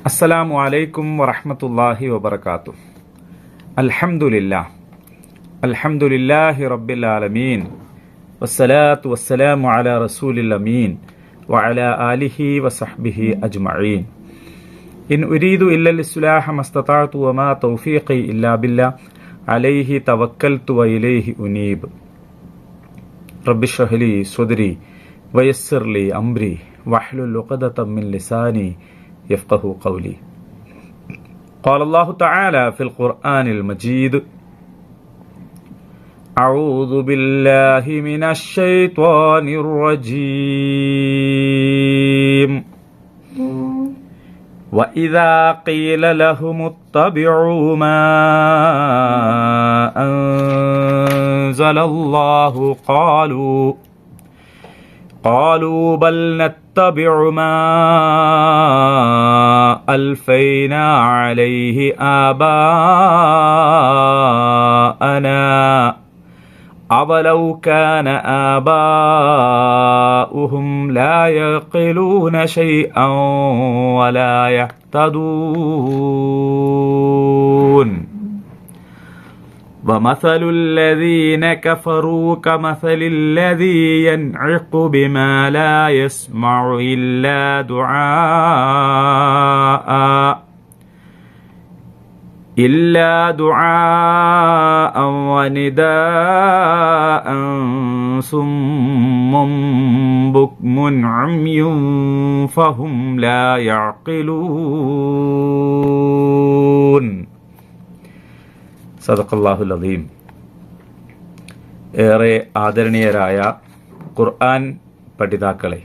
അസ്സലാമു അലൈക്കും വറഹ്മത്തുള്ളാഹി വബറകാതുഹു. അൽഹംദുലില്ലാഹി റബ്ബിൽ ആലമീൻ വസ്സലാത്തു വസ്സലാമു അലാ റസൂലിൽ അമീൻ വഅലാ ആലിഹി വസഹ്ബിഹി അജ്മഈൻ. ഇൻ ഉരീദു ഇല്ലൽ ഇസ്ലാഹ മസ്തതഅതു വമാ തൗഫീഖി ഇല്ലാ ബില്ലാഹ് അലൈഹി തവക്കൽതു വഇലൈഹി ഉനീബ്. റബ്ബി ഇശ്റഹ് ലി സ്വദ്രി വയസ്സിർ ലി അംരി വഹ്ലുൽ ഉഖ്ദതം മിൻ ലിസാനി يفقهوا قولي. قال الله تعالى في القرآن المجيد: أعوذ بالله من الشيطان الرجيم. وإذا قيل لهم اتبعوا ما أنزل الله قالوا بل نتبع ما ألفينا عليه آباءنا أولو كان آباؤهم لا يعقلون شيئا ولا يهتدون ومثل الذين كفروا كمثل الذي ينعق بما لا يسمع إلا دعاء ونداء صم بكم عمي فهم لا يعقلون. സദഖല്ലാഹുൽ അദീം. ഏറെ ആദരണീയരായ ഖുർആൻ പഠിതാക്കളെ,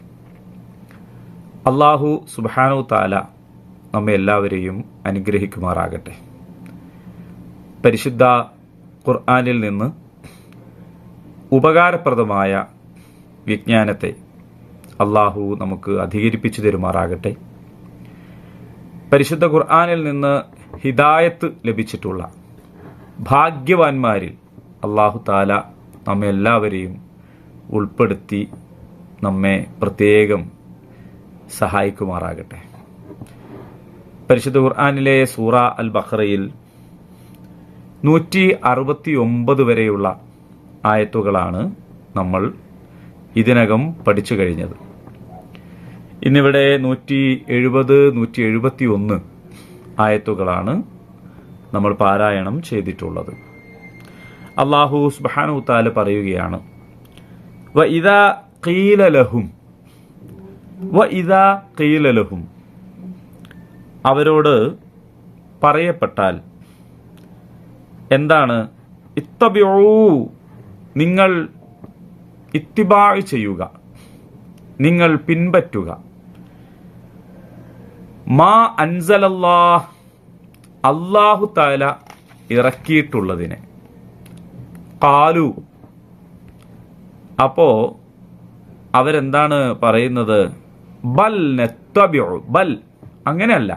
അല്ലാഹു സുബ്ഹാനഹു തആല നമ്മെ എല്ലാവരെയും അനുഗ്രഹിക്കുമാറാകട്ടെ. പരിശുദ്ധ ഖുർആനിൽ നിന്ന് ഉപകാരപ്രദമായ വിജ്ഞാനത്തെ അല്ലാഹു നമുക്ക് അധികരിപ്പിച്ചു തരുമാറാകട്ടെ. പരിശുദ്ധ ഖുർആനിൽ നിന്ന് ഹിദായത്ത് ലഭിച്ചിട്ടുള്ള ഭാഗ്യവാന്മാരിൽ അല്ലാഹു തആല നമ്മെ എല്ലാവരെയും ഉൾപ്പെടുത്തി നമ്മെ പ്രത്യേകം സഹായിക്കുമാറാകട്ടെ. പരിശുദ്ധ ഖുർആനിലെ സൂറ അൽ ബഖറയിൽ 169 വരെയുള്ള ആയത്തുകളാണ് നമ്മൾ ഇതിനകം പഠിച്ചു കഴിഞ്ഞത്. ഇന്നിവിടെ 170, 171 ആയത്തുകളാണ് നമ്മൾ പാരായണം ചെയ്തിട്ടുള്ളത്. അല്ലാഹു സുബ്ഹാനഹു തആല പറയുകയാണ്: വഇദാ ഖീല ലഹും, അവരോട് പറയപ്പെട്ടാൽ എന്താണ്? ഇത്തബിഉ, നിങ്ങൾ ഇത്തിബാ ചെയ്യുക, നിങ്ങൾ പിൻപറ്റുക. മാ അൻസലല്ലാഹ്, അല്ലാഹു തആല ഇറക്കിയിട്ടുള്ളതിനെ. ഖാലു, അപ്പോ അവരെന്താണ് പറയുന്നത്? ബൽ നത്തബിഉ, ബൽ, അങ്ങനെയല്ല,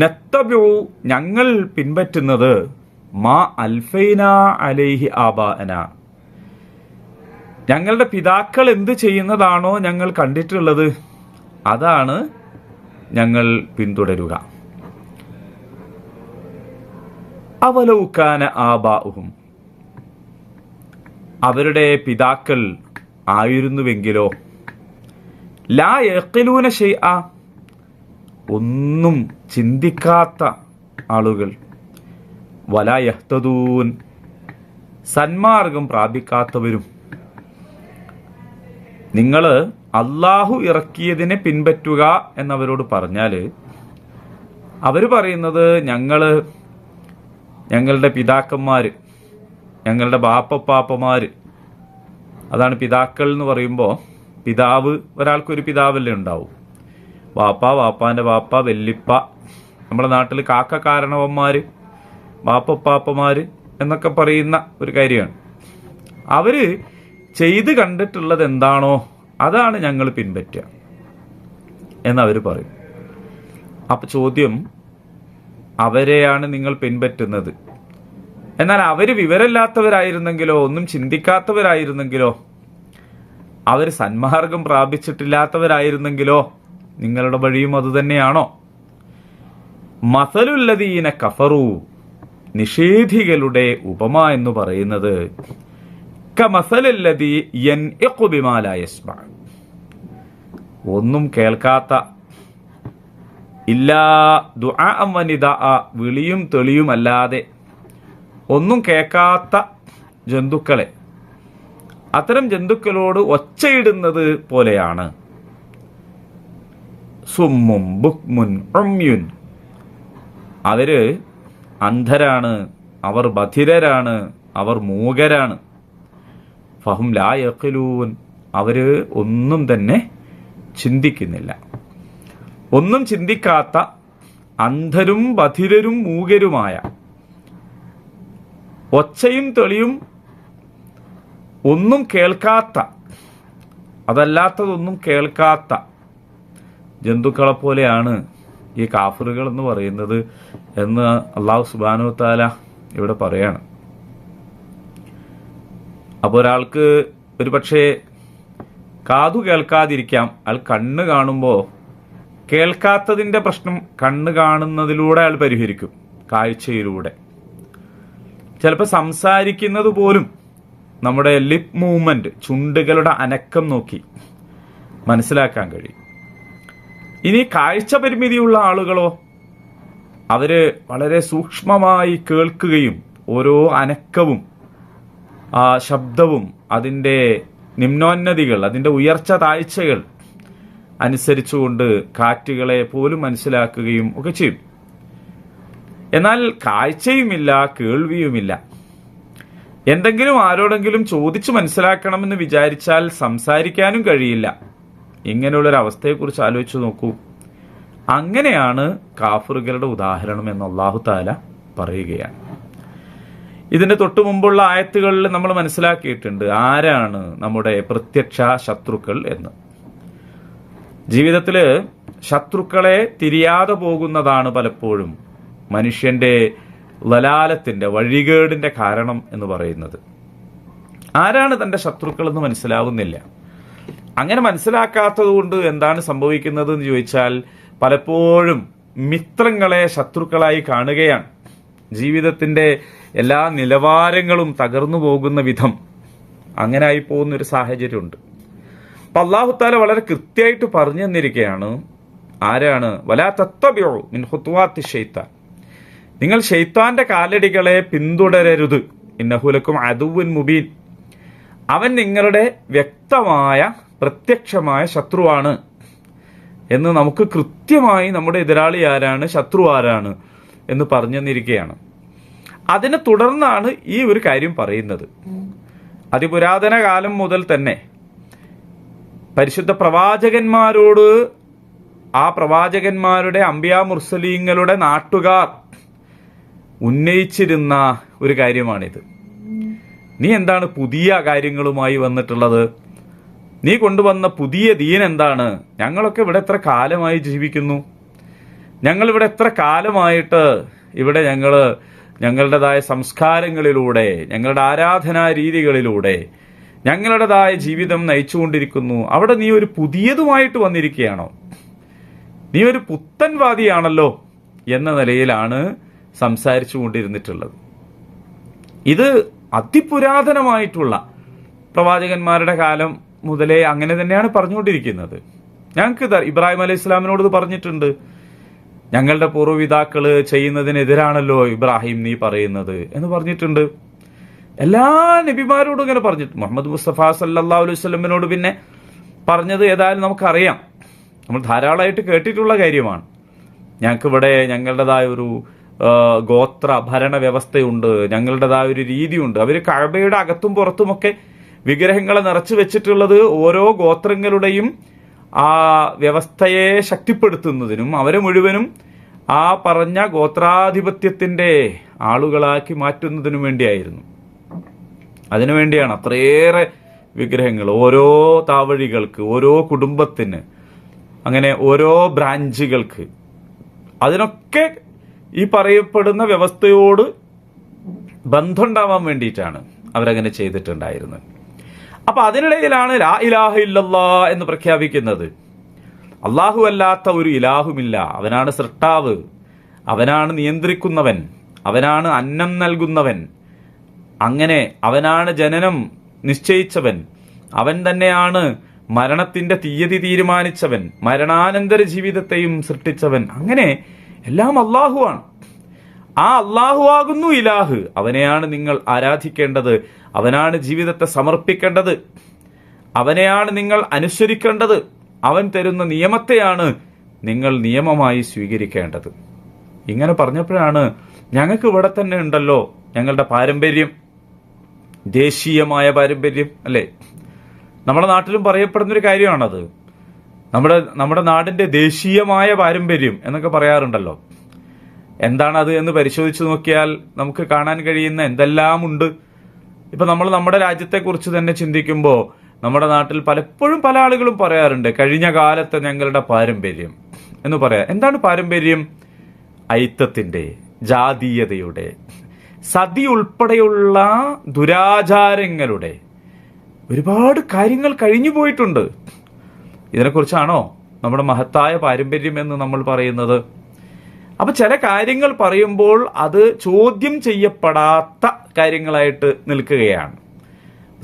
നത്തബിഉ, ഞങ്ങൾ പിൻപറ്റുന്നത് മാ അൽഫൈന അലൈഹി ആബാഅന, ഞങ്ങളുടെ പിതാക്കൾ എന്ത് ചെയ്യുന്നതാണോ ഞങ്ങൾ കണ്ടിട്ടുള്ളത് അതാണ് ഞങ്ങൾ പിന്തുടരുക. അവലൗ കാന ആബാഉഹും, അവരുടെ പിതാക്കൾ ആയിരുന്നുവെങ്കിലോ, ലാ യഖിലൂന ശൈഅ, ഒന്നും ചിന്തിക്കാത്ത ആളുകൾ, വലാ യഹ്തദൂൻ, സന്മാർഗം പ്രാപിക്കാത്തവരും. നിങ്ങൾ അല്ലാഹു ഇറക്കിയതിനെ പിൻപറ്റുക എന്നവരോട് പറഞ്ഞാൽ അവർ പറയുന്നത് ഞങ്ങളുടെ പിതാക്കന്മാര്, ഞങ്ങളുടെ ബാപ്പപ്പാപ്പമാര്, അതാണ് പിതാക്കൾ എന്ന് പറയുമ്പോൾ. പിതാവ്, ഒരാൾക്കൊരു പിതാവല്ലേ ഉണ്ടാവും. വാപ്പ, വാപ്പാന്റെ വാപ്പ, വെല്ലിപ്പ, നമ്മുടെ നാട്ടിൽ കാക്ക കാരണവന്മാര്, ബാപ്പപ്പാപ്പമാര് എന്നൊക്കെ പറയുന്ന ഒരു കാര്യമാണ്. അവര് ചെയ്ത് കണ്ടിട്ടുള്ളത് എന്താണോ അതാണ് ഞങ്ങൾ പിൻപറ്റുക എന്നവർ പറയും. അപ്പൊ ചോദ്യം, അവരെയാണ് നിങ്ങൾ പിൻപറ്റുന്നത്, എന്നാൽ അവർ വിവരമില്ലാത്തവരായിരുന്നെങ്കിലോ, ഒന്നും ചിന്തിക്കാത്തവരായിരുന്നെങ്കിലോ, അവർ സന്മാർഗം പ്രാപിച്ചിട്ടില്ലാത്തവരായിരുന്നെങ്കിലോ നിങ്ങളുടെ വഴിയും അതുതന്നെയാണോ? മസലുല്ലദീന കഫറു, നിഷേധികളുടെ ഉപമ എന്ന് പറയുന്നത് കമസലല്ലദീ യൻഇഖു ബിമാ ലാ യസ്മഅ, ഒന്നും കേൾക്കാത്ത, ഇല്ലാ ദുആഅൻ വനിദാഅ, വിളിയും തെളിയും അല്ലാതെ ഒന്നും കേൾക്കാത്ത ജന്തുക്കളെ, അത്തരം ജന്തുക്കളോട് ഒച്ചയിടുന്നത് പോലെയാണ്. സുമ്മും ബുക്മുൻ ഉമ്യുൻ, അവര് അന്ധരാണ്, അവർ ബധിരരാണ്, അവർ മൂകരാണ്. ഫഹും ലാ യഖിലൂൻ, അവര് ഒന്നും തന്നെ ചിന്തിക്കുന്നില്ല. ഒന്നും ചിന്തിക്കാത്ത അന്ധരും ബധിരരും മൂകരുമായ, ഒച്ചയും തെളിയും ഒന്നും കേൾക്കാത്ത, അതല്ലാത്തതൊന്നും കേൾക്കാത്ത ജന്തുക്കളെ പോലെയാണ് ഈ കാഫിറുകൾ എന്ന് പറയുന്നത് എന്ന് അല്ലാഹു സുബ്ഹാനഹു വ തആല ഇവിടെ പറയാണ്. അപ്പോൾ ഒരാൾക്ക് ഒരു പക്ഷേ കാതു കേൾക്കാതിരിക്കാം, അയാൾ കണ്ണ് കാണുമ്പോൾ കേൾക്കാത്തതിൻ്റെ പ്രശ്നം കണ്ണ് കാണുന്നതിലൂടെ അയാൾ പരിഹരിക്കും, കാഴ്ചയിലൂടെ. ചിലപ്പോൾ സംസാരിക്കുന്നത് പോലും നമ്മുടെ ലിപ് മൂവ്മെന്റ്, ചുണ്ടുകളുടെ അനക്കം നോക്കി മനസ്സിലാക്കാൻ കഴിയും. ഇനി കാഴ്ച പരിമിതിയുള്ള ആളുകളോ, അവര് വളരെ സൂക്ഷ്മമായി കേൾക്കുകയും ഓരോ അനക്കവും ശബ്ദവും അതിൻ്റെ നിമ്നോന്നതികൾ, അതിൻ്റെ ഉയർച്ച താഴ്ചകൾ അനുസരിച്ചുകൊണ്ട് കാറ്റുകളെ പോലും മനസ്സിലാക്കുകയും ഒക്കെ ചെയ്യും. എന്നാൽ കാഴ്ചയുമില്ല, കേൾവിയുമില്ല. എന്തെങ്കിലും ആരോടെങ്കിലും ചോദിച്ചു മനസ്സിലാക്കണമെന്ന് വിചാരിച്ചാൽ സംസാരിക്കാനും കഴിയില്ല. ഇങ്ങനെയുള്ളൊരു അവസ്ഥയെക്കുറിച്ച് ആലോചിച്ചു നോക്കൂ. അങ്ങനെയാണ് കാഫിറുകളുടെ ഉദാഹരണം എന്ന് അല്ലാഹു തആല പറയുകയാണ്. ഇതിന്റെ തൊട്ടു മുമ്പുള്ള ആയത്തുകളിൽ നമ്മൾ മനസ്സിലാക്കിയിട്ടുണ്ട് ആരാണ് നമ്മുടെ പ്രത്യക്ഷ ശത്രുക്കൾ എന്ന്. ജീവിതത്തിൽ ശത്രുക്കളെ തിരിയാതെ പോകുന്നതാണ് പലപ്പോഴും മനുഷ്യന്റെ ലലാലത്തിന്റെ, വഴികേടിന്റെ കാരണം എന്ന് പറയുന്നത്. ആരാണ് തന്റെ ശത്രുക്കൾ എന്ന് മനസ്സിലാവുന്നില്ല. അങ്ങനെ മനസ്സിലാക്കാത്തത് കൊണ്ട് എന്താണ് സംഭവിക്കുന്നത് എന്ന് ചോദിച്ചാൽ പലപ്പോഴും മിത്രങ്ങളെ ശത്രുക്കളായി കാണുകയാണ്. ജീവിതത്തിന്റെ എല്ലാ നിലവാരങ്ങളും തകർന്നു പോകുന്ന വിധം അങ്ങനെ ആയി പോകുന്ന ഒരു സാഹചര്യമുണ്ട്. അപ്പൊ അല്ലാഹു തആല വളരെ കൃത്യമായിട്ട് പറഞ്ഞു തന്നിരിക്കുകയാണ് ആരാണ്. വലാ തത്തബിഉ മിൻ ഖുതുവാത്തി ശൈത്താൻ, നിങ്ങൾ ശൈത്താന്റെ കാലടികളെ പിന്തുടരരുത്. ഇന്നഹു ലക്കും അദുവ്വുൻ മുബീൻ, അവൻ നിങ്ങളുടെ വ്യക്തമായ പ്രത്യക്ഷമായ ശത്രുവാണ് എന്ന് നമുക്ക് കൃത്യമായി നമ്മുടെ എതിരാളി ആരാണ്, ശത്രു ആരാണ് എന്ന് പറഞ്ഞു തന്നിരിക്കുകയാണ്. അതിനെ തുടർന്നാണ് ഈ ഒരു കാര്യം പറയുന്നത്. അതിപുരാതന കാലം മുതൽ തന്നെ പരിശുദ്ധ പ്രവാചകന്മാരോട്, ആ പ്രവാചകന്മാരുടെ അംബിയാ മുർസലീങ്ങളുടെ നാട്ടുകാർ ഉന്നയിച്ചിരുന്ന ഒരു കാര്യമാണിത്. നീ എന്താണ് പുതിയ കാര്യങ്ങളുമായി വന്നിട്ടുള്ളത്? നീ കൊണ്ടുവന്ന പുതിയ ദീൻ എന്താണ്? ഞങ്ങളൊക്കെ ഇവിടെ എത്ര കാലമായി ജീവിക്കുന്നു, ഞങ്ങളിവിടെ എത്ര കാലമായിട്ട് ഇവിടെ ഞങ്ങളുടേതായ സംസ്കാരങ്ങളിലൂടെ, ഞങ്ങളുടെ ആരാധനാ രീതികളിലൂടെ ഞങ്ങളുടേതായ ജീവിതം നയിച്ചുകൊണ്ടിരിക്കുന്നു. അവിടെ നീ ഒരു പുതിയതുമായിട്ട് വന്നിരിക്കുകയാണോ? നീ ഒരു പുത്തൻവാദിയാണല്ലോ എന്ന നിലയിലാണ് സംസാരിച്ചു കൊണ്ടിരുന്നിട്ടുള്ളത്. ഇത് അതിപുരാതനമായിട്ടുള്ള പ്രവാചകന്മാരുടെ കാലം മുതലേ അങ്ങനെ തന്നെയാണ് പറഞ്ഞുകൊണ്ടിരിക്കുന്നത്. ഞങ്ങൾക്ക് ഇബ്രാഹിം അലൈഹി ഇസ്ലാമിനോട് ഇത് പറഞ്ഞിട്ടുണ്ട്. ഞങ്ങളുടെ പൂർവ്വപിതാക്കള് ചെയ്യുന്നതിനെതിരാണല്ലോ ഇബ്രാഹിം നീ പറയുന്നത് എന്ന് പറഞ്ഞിട്ടുണ്ട്. എല്ലാ നബിമാരോടും ഇങ്ങനെ പറഞ്ഞിട്ടുണ്ട്. മുഹമ്മദ് മുസ്തഫ സല്ലല്ലാഹു അലൈഹി വസല്ലമിനോട് പിന്നെ പറഞ്ഞത് ഏതായാലും നമുക്കറിയാം, നമ്മൾ ധാരാളമായിട്ട് കേട്ടിട്ടുള്ള കാര്യമാണ്. ഞങ്ങൾക്കിവിടെ ഞങ്ങളുടേതായ ഒരു ഗോത്ര ഭരണ വ്യവസ്ഥയുണ്ട്, ഞങ്ങളുടേതായ ഒരു രീതിയുണ്ട്. അവർ കഅബയുടെ അകത്തും പുറത്തുമൊക്കെ വിഗ്രഹങ്ങളെ നിറച്ചു വെച്ചിട്ടുള്ളത് ഓരോ ഗോത്രങ്ങളുടെയും ആ വ്യവസ്ഥയെ ശക്തിപ്പെടുത്തുന്നതിനും അവരെ മുഴുവനും ആ പറഞ്ഞ ഗോത്രാധിപത്യത്തിന്റെ ആളുകളാക്കി മാറ്റുന്നതിനും വേണ്ടിയായിരുന്നു. അതിനുവേണ്ടിയാണ് അത്രയേറെ വിഗ്രഹങ്ങൾ, ഓരോ താവഴികൾക്ക്, ഓരോ കുടുംബത്തിന്, അങ്ങനെ ഓരോ ബ്രാഞ്ചുകൾക്ക്. അതിനൊക്കെ ഈ പറയപ്പെടുന്ന വ്യവസ്ഥയോട് ബന്ധമുണ്ടാവാൻ വേണ്ടിയിട്ടാണ് അവരങ്ങനെ ചെയ്തിട്ടുണ്ടായിരുന്നത്. അപ്പൊ അതിനിടയിലാണ് ലാ ഇലാഹ ഇല്ലല്ലാഹ് എന്ന് പ്രഖ്യാപിക്കുന്നത്. അള്ളാഹു അല്ലാത്ത ഒരു ഇലാഹുമില്ല. അവനാണ് സൃഷ്ടാവ്, അവനാണ് നിയന്ത്രിക്കുന്നവൻ, അവനാണ് അന്നം നൽകുന്നവൻ, അങ്ങനെ അവനാണ് ജനനം നിശ്ചയിച്ചവൻ, അവൻ തന്നെയാണ് മരണത്തിന്റെ തീയതി തീരുമാനിച്ചവൻ, മരണാനന്തര ജീവിതത്തെയും സൃഷ്ടിച്ചവൻ. അങ്ങനെ എല്ലാം അള്ളാഹുവാണ്. ആ അള്ളാഹു ആകുന്നു ഇലാഹ്. അവനെയാണ് നിങ്ങൾ ആരാധിക്കേണ്ടത്, അവനാണ് ജീവിതത്തെ സമർപ്പിക്കേണ്ടത്, അവനെയാണ് നിങ്ങൾ അനുസരിക്കേണ്ടത്, അവൻ തരുന്ന നിയമത്തെയാണ് നിങ്ങൾ നിയമമായി സ്വീകരിക്കേണ്ടത്. ഇങ്ങനെ പറഞ്ഞപ്പോഴാണ് ഞങ്ങൾക്ക് ഇവിടെ തന്നെ ഉണ്ടല്ലോ ഞങ്ങളുടെ പാരമ്പര്യം, ദേശീയമായ പാരമ്പര്യം അല്ലേ. നമ്മുടെ നാട്ടിലും പറയപ്പെടുന്നൊരു കാര്യമാണത്. നമ്മുടെ നാടിന്റെ ദേശീയമായ പാരമ്പര്യം എന്നൊക്കെ പറയാറുണ്ടല്ലോ. എന്താണത് എന്ന് പരിശോധിച്ച് നോക്കിയാൽ നമുക്ക് കാണാൻ കഴിയുന്ന എന്തെല്ലാം ഉണ്ട്. ഇപ്പൊ നമ്മൾ നമ്മുടെ രാജ്യത്തെക്കുറിച്ച് തന്നെ ചിന്തിക്കുമ്പോൾ നമ്മുടെ നാട്ടിൽ പലപ്പോഴും പല ആളുകളും പറയാറുണ്ട് കഴിഞ്ഞ കാലത്തെ ഞങ്ങളുടെ പാരമ്പര്യം എന്ന് പറയാം. എന്താണ് പാരമ്പര്യം? ഐത്തത്തിന്റെ, ജാതീയതയുടെ, സതി ഉൾപ്പെടെയുള്ള ദുരാചാരങ്ങളുടെ ഒരുപാട് കാര്യങ്ങൾ കഴിഞ്ഞു പോയിട്ടുണ്ട്. ഇതിനെക്കുറിച്ചാണോ നമ്മുടെ മഹത്തായ പാരമ്പര്യം എന്ന് നമ്മൾ പറയുന്നത്? അപ്പൊ ചില കാര്യങ്ങൾ പറയുമ്പോൾ അത് ചോദ്യം ചെയ്യപ്പെടാത്ത കാര്യങ്ങളായിട്ട് നിൽക്കുകയാണ്.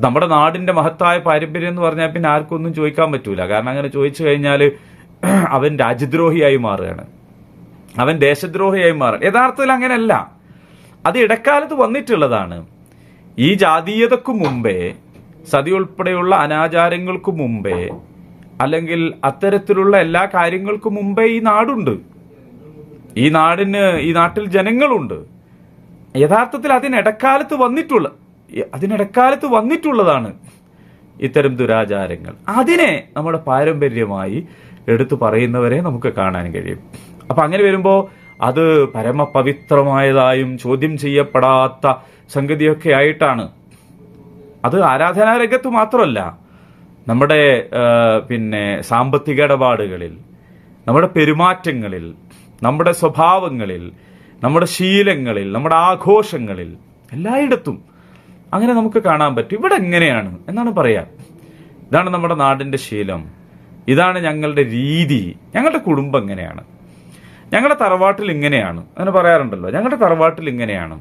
നമ്മുടെ നാടിന്റെ മഹത്തായ പാരമ്പര്യം എന്ന് പറഞ്ഞാൽ പിന്നെ ആർക്കും ഒന്നും ചോദിക്കാൻ പറ്റൂല. കാരണം അങ്ങനെ ചോദിച്ചു കഴിഞ്ഞാൽ അവൻ രാജ്യദ്രോഹിയായി മാറുകയാണ്, അവൻ ദേശദ്രോഹിയായി മാറുകയാണ്. യഥാർത്ഥത്തിൽ അങ്ങനെയല്ല. അത് ഇടക്കാലത്ത് വന്നിട്ടുള്ളതാണ്. ഈ ജാതീയതക്കു മുമ്പേ, സതി ഉൾപ്പെടെയുള്ള അനാചാരങ്ങൾക്കു മുമ്പേ, അല്ലെങ്കിൽ അത്തരത്തിലുള്ള എല്ലാ കാര്യങ്ങൾക്കും മുമ്പേ ഈ നാടുണ്ട്, ഈ നാട്ടിൽ ജനങ്ങളുണ്ട്. യഥാർത്ഥത്തിൽ അതിനിടക്കാലത്ത് വന്നിട്ടുള്ളതാണ് ഇത്തരം ദുരാചാരങ്ങൾ. അതിനെ നമ്മുടെ പാരമ്പര്യമായി എടുത്തു പറയുന്നവരെ നമുക്ക് കാണാൻ കഴിയും. അപ്പൊ അങ്ങനെ വരുമ്പോൾ അത് പരമപവിത്രമായതായും ചോദ്യം ചെയ്യപ്പെടാത്ത സംഗതിയൊക്കെ ആയിട്ടാണ്. അത് ആരാധനാ രംഗത്ത് മാത്രമല്ല, നമ്മുടെ സാമ്പത്തിക ഇടപാടുകളിൽ, നമ്മുടെ പെരുമാറ്റങ്ങളിൽ, നമ്മുടെ സ്വഭാവങ്ങളിൽ, നമ്മുടെ ശീലങ്ങളിൽ, നമ്മുടെ ആഘോഷങ്ങളിൽ, എല്ലായിടത്തും അങ്ങനെ നമുക്ക് കാണാൻ പറ്റും. ഇവിടെ എങ്ങനെയാണ് എന്നാണ് പറയാ. ഇതാണ് നമ്മുടെ നാടിന്റെ ശീലം, ഇതാണ് ഞങ്ങളുടെ രീതി, ഞങ്ങളുടെ കുടുംബം എങ്ങനെയാണ്, ഞങ്ങളുടെ തറവാട്ടിൽ ഇങ്ങനെയാണ് അങ്ങനെ പറയാറുണ്ടല്ലോ. ഞങ്ങളുടെ തറവാട്ടിൽ ഇങ്ങനെയാണ്,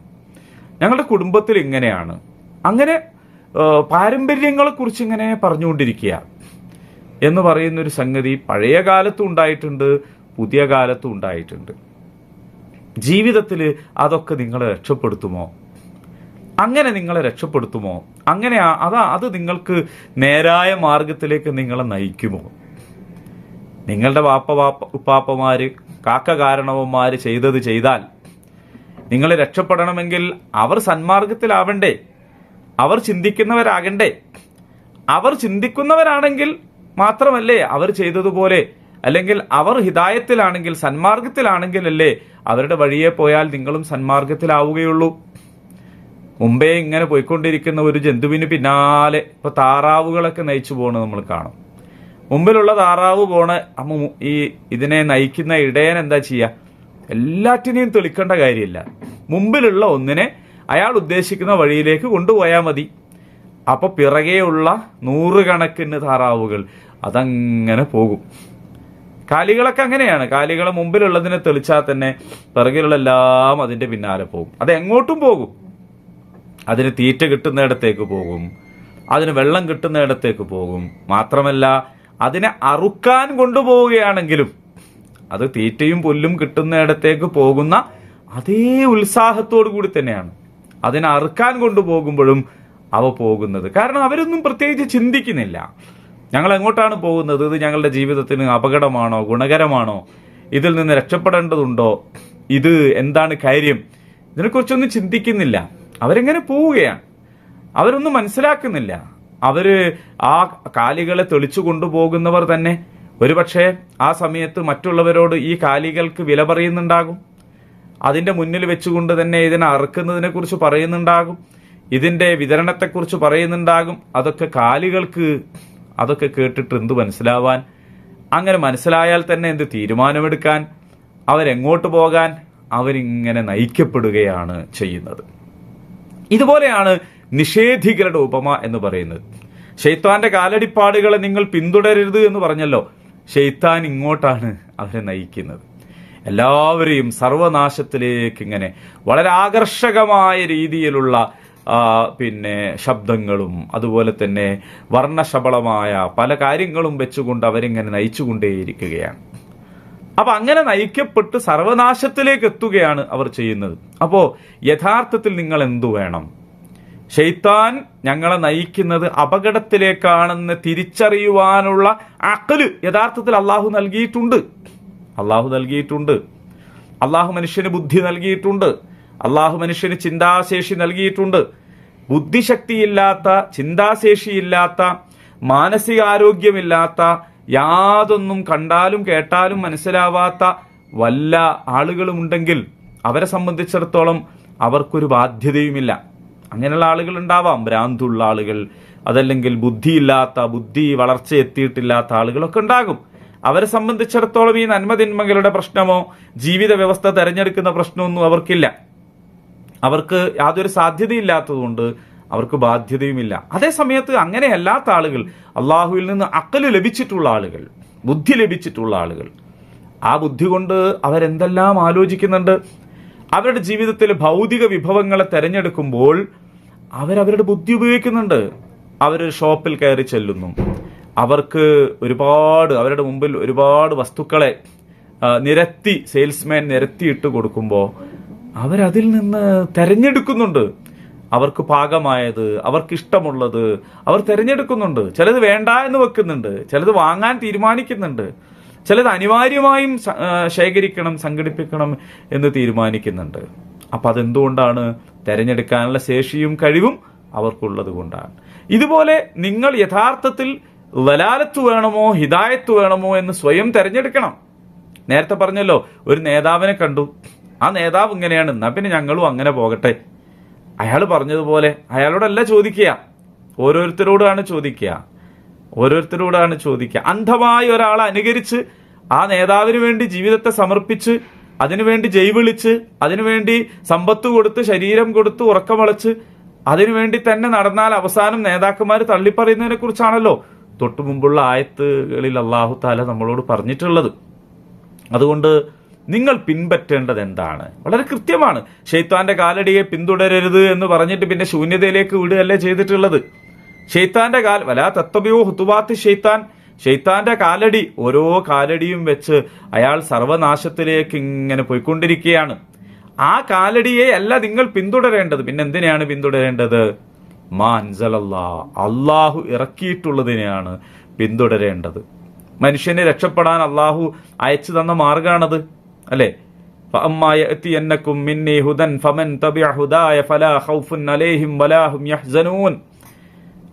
ഞങ്ങളുടെ കുടുംബത്തിൽ ഇങ്ങനെയാണ്. അങ്ങനെ പാരമ്പര്യങ്ങളെ കുറിച്ച് ഇങ്ങനെ പറഞ്ഞുകൊണ്ടിരിക്കുക എന്ന് പറയുന്നൊരു സംഗതി പഴയ കാലത്തും ഉണ്ടായിട്ടുണ്ട്, പുതിയ കാലത്തും ഉണ്ടായിട്ടുണ്ട്. ജീവിതത്തിൽ അതൊക്കെ നിങ്ങളെ രക്ഷപ്പെടുത്തുമോ? അങ്ങനെ നിങ്ങളെ രക്ഷപ്പെടുത്തുമോ? അങ്ങനെ അത് നിങ്ങൾക്ക് നേരായ മാർഗത്തിലേക്ക് നിങ്ങളെ നയിക്കുമോ? നിങ്ങളുടെ ഉപ്പാപ്പമാര്, കാക്ക കാരണവന്മാര് ചെയ്തത് ചെയ്താൽ നിങ്ങൾ രക്ഷപ്പെടണമെങ്കിൽ അവർ സന്മാർഗത്തിലാവണ്ടേ, അവർ ചിന്തിക്കുന്നവരാകണ്ടേ. അവർ ചിന്തിക്കുന്നവരാണെങ്കിൽ മാത്രമല്ലേ അവർ ചെയ്തതുപോലെ, അല്ലെങ്കിൽ അവർ ഹിദായത്തിലാണെങ്കിൽ, സന്മാർഗത്തിലാണെങ്കിൽ അല്ലേ അവരുടെ വഴിയെ പോയാൽ നിങ്ങളും സന്മാർഗത്തിലാവുകയുള്ളൂ. മുമ്പേ ഇങ്ങനെ പോയിക്കൊണ്ടിരിക്കുന്ന ഒരു ജന്തുവിന് പിന്നാലെ ഇപ്പൊ താറാവുകളൊക്കെ നയിച്ചു പോകുന്നത് നമ്മൾ കാണും. മുമ്പിലുള്ള താറാവ് ഇതിനെ നയിക്കുന്ന ഇടയൻ എന്താ ചെയ്യുക? എല്ലാറ്റിനെയും തെളിക്കേണ്ട കാര്യമില്ല. മുമ്പിലുള്ള ഒന്നിനെ അയാൾ ഉദ്ദേശിക്കുന്ന വഴിയിലേക്ക് കൊണ്ടുപോയാൽ മതി. അപ്പൊ പിറകെയുള്ള നൂറുകണക്കിന് താറാവുകൾ അതങ്ങനെ പോകും. കാലികളൊക്കെ അങ്ങനെയാണ്. കാലികളെ മുമ്പിലുള്ളതിനെ തെളിച്ചാൽ തന്നെ പിറകിലുള്ള എല്ലാം അതിന്റെ പിന്നാലെ പോകും. അത് എങ്ങോട്ടും പോകും. അതിന് തീറ്റ കിട്ടുന്നിടത്തേക്ക് പോകും, അതിന് വെള്ളം കിട്ടുന്നിടത്തേക്ക് പോകും. മാത്രമല്ല അതിനെ അറുക്കാൻ കൊണ്ടുപോവുകയാണെങ്കിലും അത് തീറ്റയും പുല്ലും കിട്ടുന്നിടത്തേക്ക് പോകുന്ന അതേ ഉത്സാഹത്തോടു കൂടി തന്നെയാണ് അതിനെ അറുക്കാൻ കൊണ്ടുപോകുമ്പോഴും അവ പോകുന്നത്. കാരണം അവരൊന്നും പ്രത്യേകിച്ച് ചിന്തിക്കുന്നില്ല ഞങ്ങൾ എങ്ങോട്ടാണ് പോകുന്നത്, ഇത് ഞങ്ങളുടെ ജീവിതത്തിന് അപകടമാണോ, ഗുണകരമാണോ, ഇതിൽ നിന്ന് രക്ഷപ്പെടേണ്ടതുണ്ടോ, ഇത് എന്താണ് കാര്യം, ഇതിനെക്കുറിച്ചൊന്നും ചിന്തിക്കുന്നില്ല. അവരെങ്ങനെ പോവുകയാണ്, അവരൊന്നും മനസ്സിലാക്കുന്നില്ല. അവര് ആ കാലികളെ തെളിച്ചു കൊണ്ടുപോകുന്നവർ തന്നെ ഒരുപക്ഷെ ആ സമയത്ത് മറ്റുള്ളവരോട് ഈ കാലികൾക്ക് വില പറയുന്നുണ്ടാകും, അതിന്റെ മുന്നിൽ വെച്ചുകൊണ്ട് തന്നെ ഇതിനെ അറുക്കുന്നതിനെ കുറിച്ച് പറയുന്നുണ്ടാകും, ഇതിന്റെ വിതരണത്തെക്കുറിച്ച് പറയുന്നുണ്ടാകും. അതൊക്കെ കാലികൾക്ക് അതൊക്കെ കേട്ടിട്ട് എന്ത് മനസ്സിലാവാൻ? അങ്ങനെ മനസ്സിലായാൽ തന്നെ എന്ത് തീരുമാനമെടുക്കാൻ? അവരെങ്ങോട്ട് പോകാൻ? അവരിങ്ങനെ നയിക്കപ്പെടുകയാണ് ചെയ്യുന്നത്. ഇതുപോലെയാണ് നിഷേധികളുടെ ഉപമ എന്ന് പറയുന്നത്. ശൈത്താന്റെ കാലടിപ്പാടുകളെ നിങ്ങൾ പിന്തുടരരുത് എന്ന് പറഞ്ഞല്ലോ. ശൈത്താൻ ഇങ്ങോട്ടാണ് അവരെ നയിക്കുന്നത്. എല്ലാവരെയും സർവനാശത്തിലേക്ക് ഇങ്ങനെ വളരെ ആകർഷകമായ രീതിയിലുള്ള ശബ്ദങ്ങളും അതുപോലെ തന്നെ വർണ്ണശബളമായ പല കാര്യങ്ങളും വെച്ചുകൊണ്ട് അവരിങ്ങനെ നയിച്ചുകൊണ്ടേയിരിക്കുകയാണ്. അപ്പൊ അങ്ങനെ നയിക്കപ്പെട്ട് സർവനാശത്തിലേക്ക് എത്തുകയാണ് അവർ ചെയ്യുന്നത്. അപ്പോ യഥാർത്ഥത്തിൽ നിങ്ങൾ എന്തു വേണം? ശൈത്താൻ ഞങ്ങളെ നയിക്കുന്നത് അപകടത്തിലേക്കാണെന്ന് തിരിച്ചറിയുവാനുള്ള അഖ്ല് യഥാർത്ഥത്തിൽ അള്ളാഹു നൽകിയിട്ടുണ്ട്. അള്ളാഹു മനുഷ്യന് ബുദ്ധി നൽകിയിട്ടുണ്ട്. അള്ളാഹു മനുഷ്യന് ചിന്താശേഷി നൽകിയിട്ടുണ്ട്. ബുദ്ധിശക്തിയില്ലാത്ത, ചിന്താശേഷിയില്ലാത്ത, മാനസികാരോഗ്യമില്ലാത്ത, യാതൊന്നും കണ്ടാലും കേട്ടാലും മനസ്സിലാവാത്ത വല്ല ആളുകളുമുണ്ടെങ്കിൽ അവരെ സംബന്ധിച്ചിടത്തോളം അവർക്കൊരു ബാധ്യതയുമില്ല. അങ്ങനെയുള്ള ആളുകൾ ഉണ്ടാവാം, ഭ്രാന്തുള്ള ആളുകൾ, അതല്ലെങ്കിൽ ബുദ്ധിയില്ലാത്ത, ബുദ്ധി വളർച്ച എത്തിയിട്ടില്ലാത്ത ആളുകളൊക്കെ ഉണ്ടാകും. അവരെ സംബന്ധിച്ചിടത്തോളം ഈ നന്മതിന്മകളുടെ പ്രശ്നമോ ജീവിത വ്യവസ്ഥ തെരഞ്ഞെടുക്കുന്ന പ്രശ്നമൊന്നും അവർക്കില്ല. അവർക്ക് യാതൊരു സാധ്യതയില്ലാത്തതുകൊണ്ട് അവർക്ക് ബാധ്യതയുമില്ല. അതേ സമയത്ത് അങ്ങനെയല്ലാത്ത ആളുകൾ, അള്ളാഹുവിൽ നിന്ന് അഖ്ല് ലഭിച്ചിട്ടുള്ള ആളുകൾ, ബുദ്ധി ലഭിച്ചിട്ടുള്ള ആളുകൾ, ആ ബുദ്ധി കൊണ്ട് അവരെന്തെല്ലാം ആലോചിക്കുന്നുണ്ട്. അവരുടെ ജീവിതത്തിൽ ഭൗതിക വിഭവങ്ങളെ തെരഞ്ഞെടുക്കുമ്പോൾ അവരവരുടെ ബുദ്ധി ഉപയോഗിക്കുന്നുണ്ട്. അവരൊരു ഷോപ്പിൽ കയറി ചെല്ലുന്നു, അവർക്ക് അവരുടെ മുമ്പിൽ ഒരുപാട് വസ്തുക്കളെ സെയിൽസ്മാൻ നിരത്തിയിട്ട് കൊടുക്കുമ്പോൾ അവരതിൽ നിന്ന് തെരഞ്ഞെടുക്കുന്നുണ്ട്. അവർക്ക് പാകമായത്, അവർക്ക് ഇഷ്ടമുള്ളത് അവർ തിരഞ്ഞെടുക്കുന്നുണ്ട്. ചിലത് വേണ്ട എന്ന് വെക്കുന്നുണ്ട്, ചിലത് വാങ്ങാൻ തീരുമാനിക്കുന്നുണ്ട്, ചിലത് അനിവാര്യമായും ശേഖരിക്കണം, സംഘടിപ്പിക്കണം എന്ന് തീരുമാനിക്കുന്നുണ്ട്. അപ്പൊ അതെന്തുകൊണ്ടാണ്? തിരഞ്ഞെടുക്കാനുള്ള ശേഷിയും കഴിവും അവർക്കുള്ളത് കൊണ്ടാണ്. ഇതുപോലെ നിങ്ങൾ യഥാർത്ഥത്തിൽ വലാലത്ത് വേണമോ ഹിദായത്ത് വേണമോ എന്ന് സ്വയം തിരഞ്ഞെടുക്കണം. നേരത്തെ പറഞ്ഞല്ലോ, ഒരു നേതാവിനെ കണ്ടു, ആ നേതാവ് ഇങ്ങനെയാണ്, എന്നാ പിന്നെ ഞങ്ങളും അങ്ങനെ പോകട്ടെ. അയാൾ പറഞ്ഞതുപോലെ അയാളോടല്ല ചോദിക്കുക, ഓരോരുത്തരോടാണ് ചോദിക്കുക. അന്ധമായി ഒരാളെ അനുകരിച്ച് ആ നേതാവിന് വേണ്ടി ജീവിതത്തെ സമർപ്പിച്ച്, അതിനുവേണ്ടി ജൈവിളിച്ച്, അതിനുവേണ്ടി സമ്പത്ത് കൊടുത്ത്, ശരീരം കൊടുത്ത്, ഉറക്കമളച്ച്, അതിനുവേണ്ടി തന്നെ നടന്നാൽ അവസാനം നേതാക്കന്മാർ തള്ളിപ്പറയുന്നതിനെ കുറിച്ചാണല്ലോ തൊട്ടു മുമ്പുള്ള ആയത്തുകളിൽ അല്ലാഹു തആല നമ്മളോട് പറഞ്ഞിട്ടുള്ളത്. അതുകൊണ്ട് നിങ്ങൾ പിൻപറ്റേണ്ടത് എന്താണ്? വളരെ കൃത്യമാണ്. ശൈത്താന്റെ കാലടിയെ പിന്തുടരരുത് എന്ന് പറഞ്ഞിട്ട് പിന്നെ ശൂന്യതയിലേക്ക് വിടുകയല്ലേ ചെയ്തിട്ടുള്ളത്. ശൈത്താന്റെ വലാ തത്തബിഊ ഖുതുവാത്തി ശൈത്താൻ, ശൈത്താന്റെ കാലടി, ഓരോ കാലടിയും വെച്ച് അയാൾ സർവനാശത്തിലേക്ക് ഇങ്ങനെ പോയിക്കൊണ്ടിരിക്കുകയാണ്. ആ കാലടിയെ അല്ല നിങ്ങൾ പിന്തുടരേണ്ടത്. പിന്നെ എന്തിനെയാണ് പിന്തുടരേണ്ടത്? മാ അൻസലല്ലാഹ്, അള്ളാഹു ഇറക്കിയിട്ടുള്ളതിനെയാണ് പിന്തുടരേണ്ടത്. മനുഷ്യനെ രക്ഷപ്പെടാൻ അള്ളാഹു അയച്ചു തന്ന മാർഗാണത്, അല്ലെ?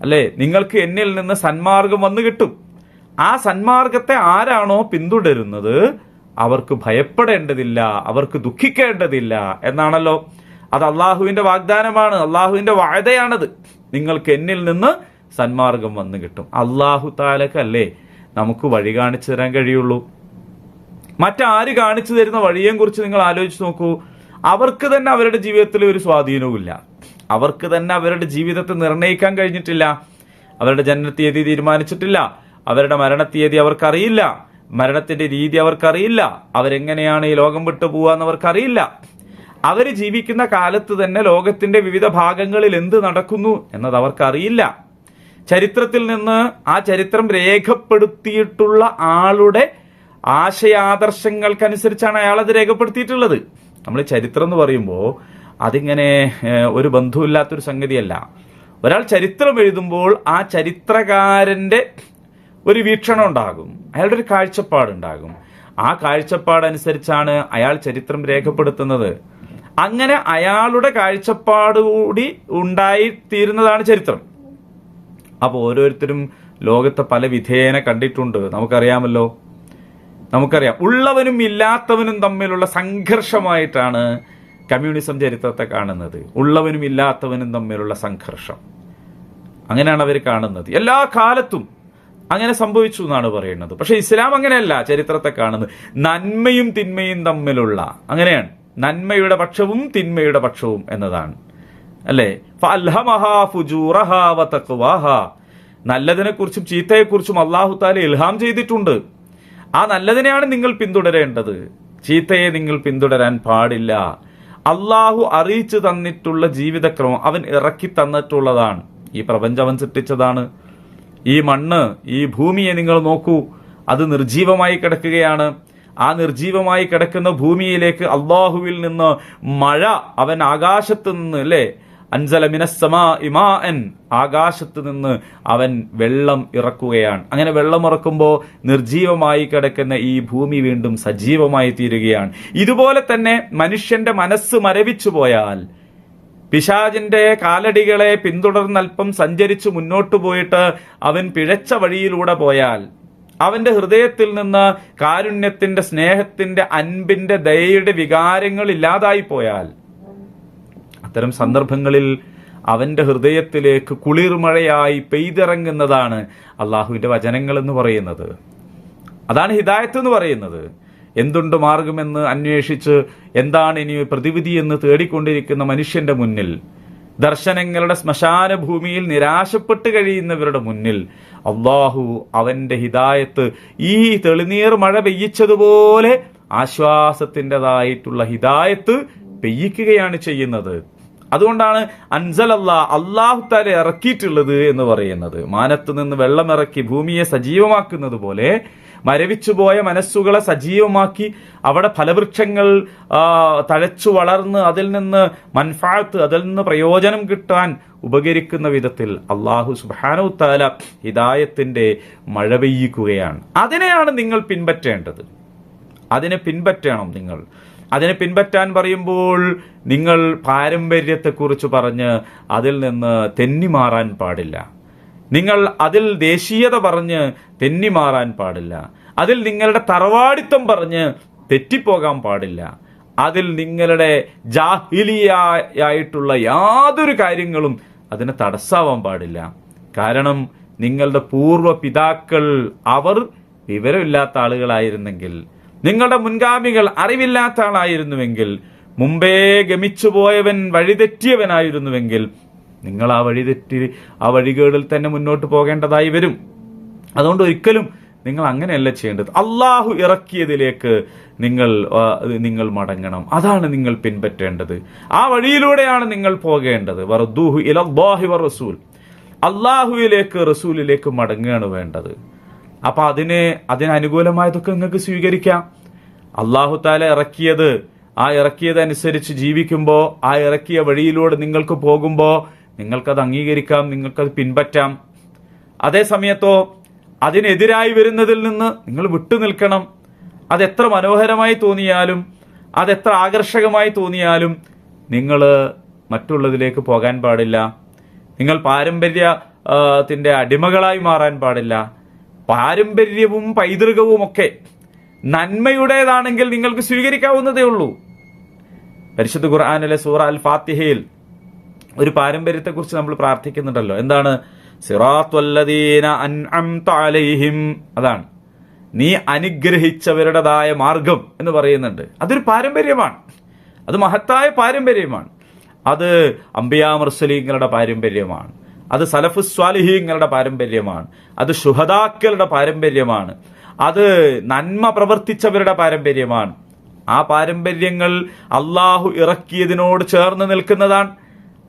അല്ലെ, നിങ്ങൾക്ക് എന്നിൽ നിന്ന് സന്മാർഗം വന്നു കിട്ടും. ആ സന്മാർഗത്തെ ആരാണോ പിന്തുടരുന്നത് അവർക്ക് ഭയപ്പെടേണ്ടതില്ല, അവർക്ക് ദുഃഖിക്കേണ്ടതില്ല എന്നാണല്ലോ. അത് അള്ളാഹുവിന്റെ വാഗ്ദാനമാണ്, അള്ളാഹുവിന്റെ വാഴതയാണത്. നിങ്ങൾക്ക് എന്നിൽ നിന്ന് സന്മാർഗം വന്നു കിട്ടും. അള്ളാഹു താലക്കല്ലേ നമുക്ക് വഴി കാണിച്ചു തരാൻ കഴിയുള്ളൂ. മറ്റാര് കാണിച്ചു തരുന്ന വഴിയെ കുറിച്ച് നിങ്ങൾ ആലോചിച്ച് നോക്കൂ. അവർക്ക് തന്നെ അവരുടെ ജീവിതത്തിൽ ഒരു സ്വാധീനവുമില്ല. അവർക്ക് തന്നെ അവരുടെ ജീവിതത്തെ നിർണ്ണയിക്കാൻ കഴിഞ്ഞിട്ടില്ല. അവരുടെ ജനനത്തീയതി തീരുമാനിച്ചിട്ടില്ല. അവരുടെ മരണത്തീയതി അവർക്കറിയില്ല. മരണത്തിന്റെ രീതി അവർക്കറിയില്ല. അവരെങ്ങനെയാണ് ഈ ലോകം വിട്ടു പോവാന്ന് അവർക്കറിയില്ല. അവര് ജീവിക്കുന്ന കാലത്ത് തന്നെ ലോകത്തിന്റെ വിവിധ ഭാഗങ്ങളിൽ എന്ത് നടക്കുന്നു എന്നത് അവർക്കറിയില്ല. ചരിത്രത്തിൽ നിന്ന് ആ ചരിത്രം രേഖപ്പെടുത്തിയിട്ടുള്ള ആളുടെ ആശയാദർശങ്ങൾക്കനുസരിച്ചാണ് അയാൾ അത് രേഖപ്പെടുത്തിയിട്ടുള്ളത്. നമ്മൾ ചരിത്രം എന്ന് പറയുമ്പോൾ അതിങ്ങനെ ഒരു ബന്ധവുമില്ലാത്തൊരു സംഗതിയല്ല. ഒരാൾ ചരിത്രം എഴുതുമ്പോൾ ആ ചരിത്രകാരന്റെ ഒരു വീക്ഷണം ഉണ്ടാകും, അയാളുടെ ഒരു കാഴ്ചപ്പാടുണ്ടാകും. ആ കാഴ്ചപ്പാടനുസരിച്ചാണ് അയാൾ ചരിത്രം രേഖപ്പെടുത്തുന്നത്. അങ്ങനെ അയാളുടെ കാഴ്ചപ്പാട് കൂടി ഉണ്ടായിത്തീരുന്നതാണ് ചരിത്രം. അപ്പോൾ ഓരോരുത്തരും ലോകത്തെ പല വിധേയന കണ്ടിട്ടുണ്ട്. നമുക്കറിയാം. ഉള്ളവനും ഇല്ലാത്തവനും തമ്മിലുള്ള സംഘർഷമായിട്ടാണ് കമ്മ്യൂണിസം ചരിത്രത്തെ കാണുന്നത്. ഉള്ളവനും ഇല്ലാത്തവനും തമ്മിലുള്ള സംഘർഷം, അങ്ങനെയാണ് അവർ കാണുന്നത്. എല്ലാ കാലത്തും അങ്ങനെ സംഭവിച്ചു എന്നാണ് പറയുന്നത്. പക്ഷെ ഇസ്ലാം അങ്ങനെയല്ല ചരിത്രത്തെ കാണുന്നത്. നന്മയും തിന്മയും തമ്മിലുള്ള, അങ്ങനെയാണ്, നന്മയുടെ പക്ഷവും തിന്മയുടെ പക്ഷവും എന്നതാണ്, അല്ലേ? ഫഅൽഹമഹാ ഫുജൂറഹാ വതഖ്വാഹാ, നല്ലതിനെ കുറിച്ചും ചീത്തയെ കുറിച്ചും അല്ലാഹു തആല ഇൽഹാം ചെയ്തിട്ടുണ്ട്. ആ നല്ലതിനെയാണ് നിങ്ങൾ പിന്തുടരേണ്ടത്, ചീത്തയെ നിങ്ങൾ പിന്തുടരാൻ പാടില്ല. അള്ളാഹു അറിയിച്ചു തന്നിട്ടുള്ള ജീവിതക്രമം അവൻ ഇറക്കി തന്നിട്ടുള്ളതാണ്. ഈ പ്രപഞ്ചം അവൻ സൃഷ്ടിച്ചതാണ്. ഈ മണ്ണ്, ഈ ഭൂമിയെ നിങ്ങൾ നോക്കൂ, അത് നിർജീവമായി കിടക്കുകയാണ്. ആ നിർജീവമായി കിടക്കുന്ന ഭൂമിയിലേക്ക് അള്ളാഹുവിൽ നിന്ന് മഴ അവൻ ആകാശത്ത് നിന്ന്, അല്ലേ, അൻസല മിനസ്സമാഇ മാഅൻ, ആകാശത്ത് നിന്ന് അവൻ വെള്ളം ഇറക്കുകയാണ്. അങ്ങനെ വെള്ളം ഇറക്കുമ്പോൾ നിർജീവമായി കിടക്കുന്ന ഈ ഭൂമി വീണ്ടും സജീവമായി തീരുകയാണ്. ഇതുപോലെ തന്നെ മനുഷ്യന്റെ മനസ്സ് മരവിച്ചു പോയാൽ, പിശാചിന്റെ കാലടികളെ പിന്തുടർന്നൽപ്പം സഞ്ചരിച്ചു മുന്നോട്ടു പോയിട്ട് അവൻ പിഴച്ച വഴിയിലൂടെ പോയാൽ, അവന്റെ ഹൃദയത്തിൽ നിന്ന് കാരുണ്യത്തിന്റെ, സ്നേഹത്തിന്റെ, അൻപിന്റെ, ദയയുടെ വികാരങ്ങൾ ഇല്ലാതായി പോയാൽ, അത്തരം സന്ദർഭങ്ങളിൽ അവന്റെ ഹൃദയത്തിലേക്ക് കുളിർമഴയായി പെയ്തിറങ്ങുന്നതാണ് അള്ളാഹുവിന്റെ വചനങ്ങൾ എന്ന് പറയുന്നത്. അതാണ് ഹിദായത്ത് എന്ന് പറയുന്നത്. എന്തുണ്ട് മാർഗമെന്ന് അന്വേഷിച്ച് എന്താണ് ഇനി പ്രതിവിധി എന്ന് തേടിക്കൊണ്ടിരിക്കുന്ന മനുഷ്യന്റെ മുന്നിൽ, ദർശനങ്ങളുടെ ശ്മശാന ഭൂമിയിൽ നിരാശപ്പെട്ട് കഴിയുന്നവരുടെ മുന്നിൽ അള്ളാഹു അവന്റെ ഹിദായത്ത് ഈ തെളിനീർ മഴ പെയ്യിച്ചതുപോലെ ആശ്വാസത്തിൻ്റെതായിട്ടുള്ള ഹിദായത്ത് പെയ്യിക്കുകയാണ് ചെയ്യുന്നത്. അതുകൊണ്ടാണ് അല്ലാഹു തആല ഇറക്കിയിട്ടുള്ളത് എന്ന് പറയുന്നത്. മാനത്ത് നിന്ന് വെള്ളമിറക്കി ഭൂമിയെ സജീവമാക്കുന്നത് പോലെ മരവിച്ചുപോയ മനസ്സുകളെ സജീവമാക്കി അവിടെ ഫലവൃക്ഷങ്ങൾ തഴച്ചു വളർന്ന് അതിൽ നിന്ന് മൻഫഅത്ത്, അതിൽ നിന്ന് പ്രയോജനം കിട്ടാൻ ഉപകരിക്കുന്ന വിധത്തിൽ അല്ലാഹു സുബ്ഹാനഹു തആല ഹിദായത്തിന്റെ മഴ പെയ്യിക്കുകയാണ്. അതിനെയാണ് നിങ്ങൾ പിൻപറ്റേണ്ടത്. അതിനെ പിൻപറ്റണം നിങ്ങൾ. അതിനെ പിൻപറ്റാൻ പറയുമ്പോൾ നിങ്ങൾ പാരമ്പര്യത്തെക്കുറിച്ച് പറഞ്ഞ് അതിൽ നിന്ന് തെന്നിമാറാൻ പാടില്ല. നിങ്ങൾ അതിൽ ദേശീയത പറഞ്ഞ് തെന്നിമാറാൻ പാടില്ല. അതിൽ നിങ്ങളുടെ തറവാടിത്തം തെറ്റിപ്പോകാൻ പാടില്ല. അതിൽ നിങ്ങളുടെ ജാഹിലിയായിട്ടുള്ള യാതൊരു കാര്യങ്ങളും അതിന് തടസ്സാവാൻ പാടില്ല. കാരണം നിങ്ങളുടെ പൂർവ്വ പിതാക്കൾ അവർ വിവരമില്ലാത്ത ആളുകളായിരുന്നെങ്കിൽ, നിങ്ങളുടെ മുൻഗാമികൾ അറിവില്ലാത്ത ആളായിരുന്നുവെങ്കിൽ, മുമ്പേ ഗമിച്ചുപോയവൻ വഴിതെറ്റിയവനായിരുന്നുവെങ്കിൽ നിങ്ങൾ ആ വഴികേടിൽ തന്നെ മുന്നോട്ട് പോകേണ്ടതായി വരും. അതുകൊണ്ട് ഒരിക്കലും നിങ്ങൾ അങ്ങനെയല്ല ചെയ്യേണ്ടത്. അള്ളാഹു ഇറക്കിയതിലേക്ക് നിങ്ങൾ മടങ്ങണം. അതാണ് നിങ്ങൾ പിൻപറ്റേണ്ടത്. ആ വഴിയിലൂടെയാണ് നിങ്ങൾ പോകേണ്ടത്. വറദ്ദൂഹു ഇലല്ലാഹി വറസൂൽ, അള്ളാഹുവിലേക്ക്, റസൂലിലേക്ക് മടങ്ങുകയാണ് വേണ്ടത്. അപ്പൊ അതിനനുകൂലമായതൊക്കെ നിങ്ങൾക്ക് സ്വീകരിക്കാം. അള്ളാഹു തആല ഇറക്കിയതനുസരിച്ച് ജീവിക്കുമ്പോൾ, ആ ഇറക്കിയ വഴിയിലൂടെ നിങ്ങൾക്ക് പോകുമ്പോൾ നിങ്ങൾക്കത് അംഗീകരിക്കാം, നിങ്ങൾക്കത് പിൻപറ്റാം. അതേ സമയത്തോ അതിനെതിരായി വരുന്നതിൽ നിന്ന് നിങ്ങൾ വിട്ടുനിൽക്കണം. അതെത്ര മനോഹരമായി തോന്നിയാലും, അതെത്ര ആകർഷകമായി തോന്നിയാലും നിങ്ങൾ മറ്റുള്ളതിലേക്ക് പോകാൻ പാടില്ല. നിങ്ങൾ പാരമ്പര്യത്തിന്റെ അടിമകളായി മാറാൻ പാടില്ല. പാരമ്പര്യവും പൈതൃകവും ഒക്കെ നന്മയുടേതാണെങ്കിൽ നിങ്ങൾക്ക് സ്വീകരിക്കാവുന്നതേ ഉള്ളൂ. പരിശുദ്ധ ഖുർആനിലെ സൂറ അൽ ഫാത്തിഹയിൽ ഒരു പാരമ്പര്യത്തെക്കുറിച്ച് നമ്മൾ പ്രാർത്ഥിക്കുന്നുണ്ടല്ലോ. എന്താണ്? സിറാത്തുല്ലദീന അൻഅംത അലൈഹിം, അതാണ് നീ അനുഗ്രഹിച്ചവരുടേതായ മാർഗം എന്ന് പറയുന്നുണ്ട്. അതൊരു പാരമ്പര്യമാണ്, അത് മഹത്തായ പാരമ്പര്യമാണ്. അത് അംബിയാ മുർസലീങ്ങളുടെ പാരമ്പര്യമാണ്, അത് സലഫുസ് സ്വാലിഹീങ്ങളുടെ പാരമ്പര്യമാണ്, അത് ശുഹദാക്കളുടെ പാരമ്പര്യമാണ്, അത് നന്മ പ്രവർത്തിച്ചവരുടെ പാരമ്പര്യമാണ്. ആ പാരമ്പര്യങ്ങൾ അള്ളാഹു ഇറക്കിയതിനോട് ചേർന്ന് നിൽക്കുന്നതാണ്.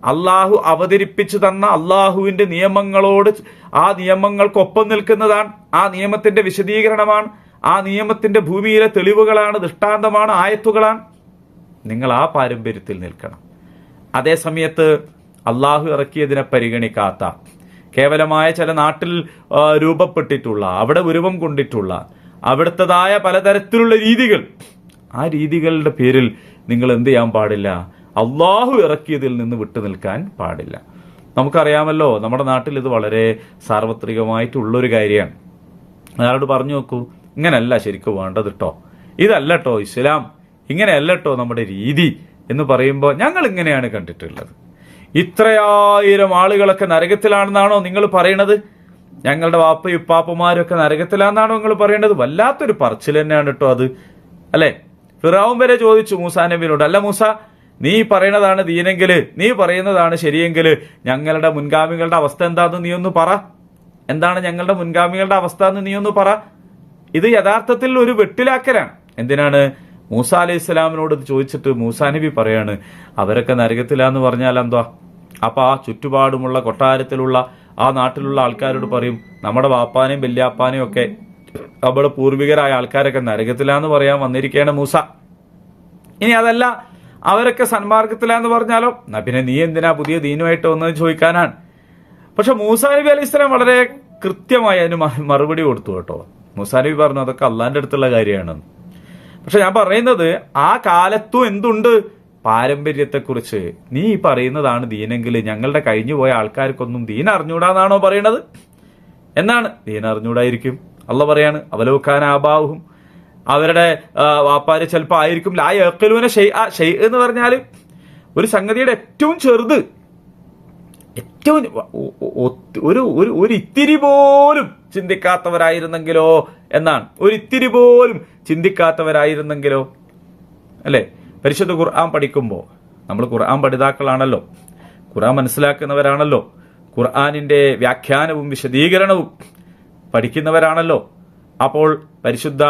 അള്ളാഹു അവതരിപ്പിച്ചു തന്ന അള്ളാഹുവിന്റെ നിയമങ്ങളോട്, ആ നിയമങ്ങൾക്കൊപ്പം നിൽക്കുന്നതാണ്. ആ നിയമത്തിന്റെ വിശദീകരണമാണ്, ആ നിയമത്തിന്റെ ഭൂമിയിലെ തെളിവുകളാണ്, ദൃഷ്ടാന്തമാണ്, ആയത്തുകളാണ്. നിങ്ങൾ ആ പാരമ്പര്യത്തിൽ നിൽക്കണം. അതേ സമയത്ത് അള്ളാഹു ഇറക്കിയതിനെ പരിഗണിക്കാത്ത, കേവലമായ ചില നാട്ടിൽ രൂപപ്പെട്ടിട്ടുള്ള, അവിടെ ഉരുവം കൊണ്ടിട്ടുള്ള അവിടുത്തതായ പലതരത്തിലുള്ള രീതികൾ, ആ രീതികളുടെ പേരിൽ നിങ്ങൾ എന്ത് ചെയ്യാൻ പാടില്ല? അള്ളാഹു ഇറക്കിയതിൽ നിന്ന് വിട്ടു നിൽക്കാൻ പാടില്ല. നമുക്കറിയാമല്ലോ, നമ്മുടെ നാട്ടിൽ ഇത് വളരെ സാർവത്രികമായിട്ടുള്ളൊരു കാര്യമാണ്. അയാളോട് പറഞ്ഞു നോക്കൂ, ഇങ്ങനെയല്ല ശരിക്കും വേണ്ടത് കേട്ടോ, ഇതല്ല കേട്ടോ ഇസ്ലാം, ഇങ്ങനെയല്ല കേട്ടോ നമ്മുടെ രീതി എന്ന് പറയുമ്പോൾ ഞങ്ങൾ ഇങ്ങനെയാണ് കണ്ടിട്ടുള്ളത്. ഇത്രയായിരം ആളുകളൊക്കെ നരകത്തിലാണെന്നാണോ നിങ്ങൾ പറയണത്? ഞങ്ങളുടെ വാപ്പയും ഉപ്പാപ്പമാരൊക്കെ നരകത്തിലാണെന്നാണോ നിങ്ങൾ പറയേണ്ടത്? വല്ലാത്തൊരു പറച്ചിൽ തന്നെയാണ് കേട്ടോ അത്, അല്ലെ? ഫിറഔൻ വരെ ചോദിച്ചു മൂസാ നബിയോട്, അല്ല മൂസ, നീ പറയണതാണ് ദീനെങ്കിൽ, നീ പറയുന്നതാണ് ശരിയെങ്കിൽ ഞങ്ങളുടെ മുൻഗാമികളുടെ അവസ്ഥ എന്താന്ന് നീ ഒന്ന് പറ. എന്താണ് ഞങ്ങളുടെ മുൻഗാമികളുടെ അവസ്ഥ എന്ന് നീ ഒന്ന് പറ. ഇത് യഥാർത്ഥത്തിൽ ഒരു വെട്ടിലാക്കലാണ്. എന്തിനാണ്? മൂസ അലൈഹി സ്വലാമിനോട് ചോദിച്ചിട്ട് മൂസാ നബി പറയാണ്, അവരൊക്കെ നരകത്തിലാന്ന് പറഞ്ഞാൽ എന്താ? അപ്പൊ ആ ചുറ്റുപാടുമുള്ള കൊട്ടാരത്തിലുള്ള ആ നാട്ടിലുള്ള ആൾക്കാരോട് പറയും, നമ്മുടെ വാപ്പാനെയും വല്യാപ്പാനെയും ഒക്കെ നമ്മുടെ പൂർവികരായ ആൾക്കാരൊക്കെ നരകത്തിലാന്ന് പറയാൻ വന്നിരിക്കുകയാണ് മൂസ. ഇനി അതല്ല, അവരൊക്കെ സന്മാർഗത്തിലാന്ന് പറഞ്ഞാലോ, എന്നാ പിന്നെ നീ എന്തിനാ പുതിയ ദീനുമായിട്ട് വന്നത് ചോദിക്കാനാണ്. പക്ഷെ മൂസാ നബി അലൈഹി സ്വലാം വളരെ കൃത്യമായി അതിന് മറുപടി കൊടുത്തു കേട്ടോ. മൂസാ നബി പറഞ്ഞു അതൊക്കെ അള്ളാന്റെ അടുത്തുള്ള കാര്യമാണ്. പക്ഷെ ഞാൻ പറയുന്നത്, ആ കാലത്തും എന്തുണ്ട്? പാരമ്പര്യത്തെക്കുറിച്ച്. നീ പറയുന്നതാണ് ദീനെങ്കിൽ ഞങ്ങളുടെ കഴിഞ്ഞു പോയ ആൾക്കാർക്കൊന്നും ദീൻ അറിഞ്ഞൂടാന്നാണോ പറയണത്? എന്നാണ്. ദീൻ അറിഞ്ഞൂടായിരിക്കും. അള്ള പറയാണ്, അവലോകാന ആബാഹും, അവരുടെ വാപ്പാര് ചിലപ്പോൾ ആയിരിക്കും ലാ യഖ്ലൂന ഷൈഅ എന്ന് പറഞ്ഞാൽ ഒരു സംഗതിയുടെ ഏറ്റവും ചെറുത്, ഏറ്റവും ഒരു ഇത്തിരി പോലും ചിന്തിക്കാത്തവരായിരുന്നെങ്കിലോ എന്നാണ്. ഒരു ഇത്തിരി പോലും ചിന്തിക്കാത്തവരായിരുന്നെങ്കിലോ. അല്ലേ? പരിശുദ്ധ ഖുർആൻ പഠിക്കുമ്പോൾ നമ്മൾ ഖുർആൻ പഠിതാക്കളാണല്ലോ, ഖുർആൻ മനസ്സിലാക്കുന്നവരാണല്ലോ, ഖുർആനിന്റെ വ്യാഖ്യാനവും വിശദീകരണവും പഠിക്കുന്നവരാണല്ലോ. അപ്പോൾ പരിശുദ്ധ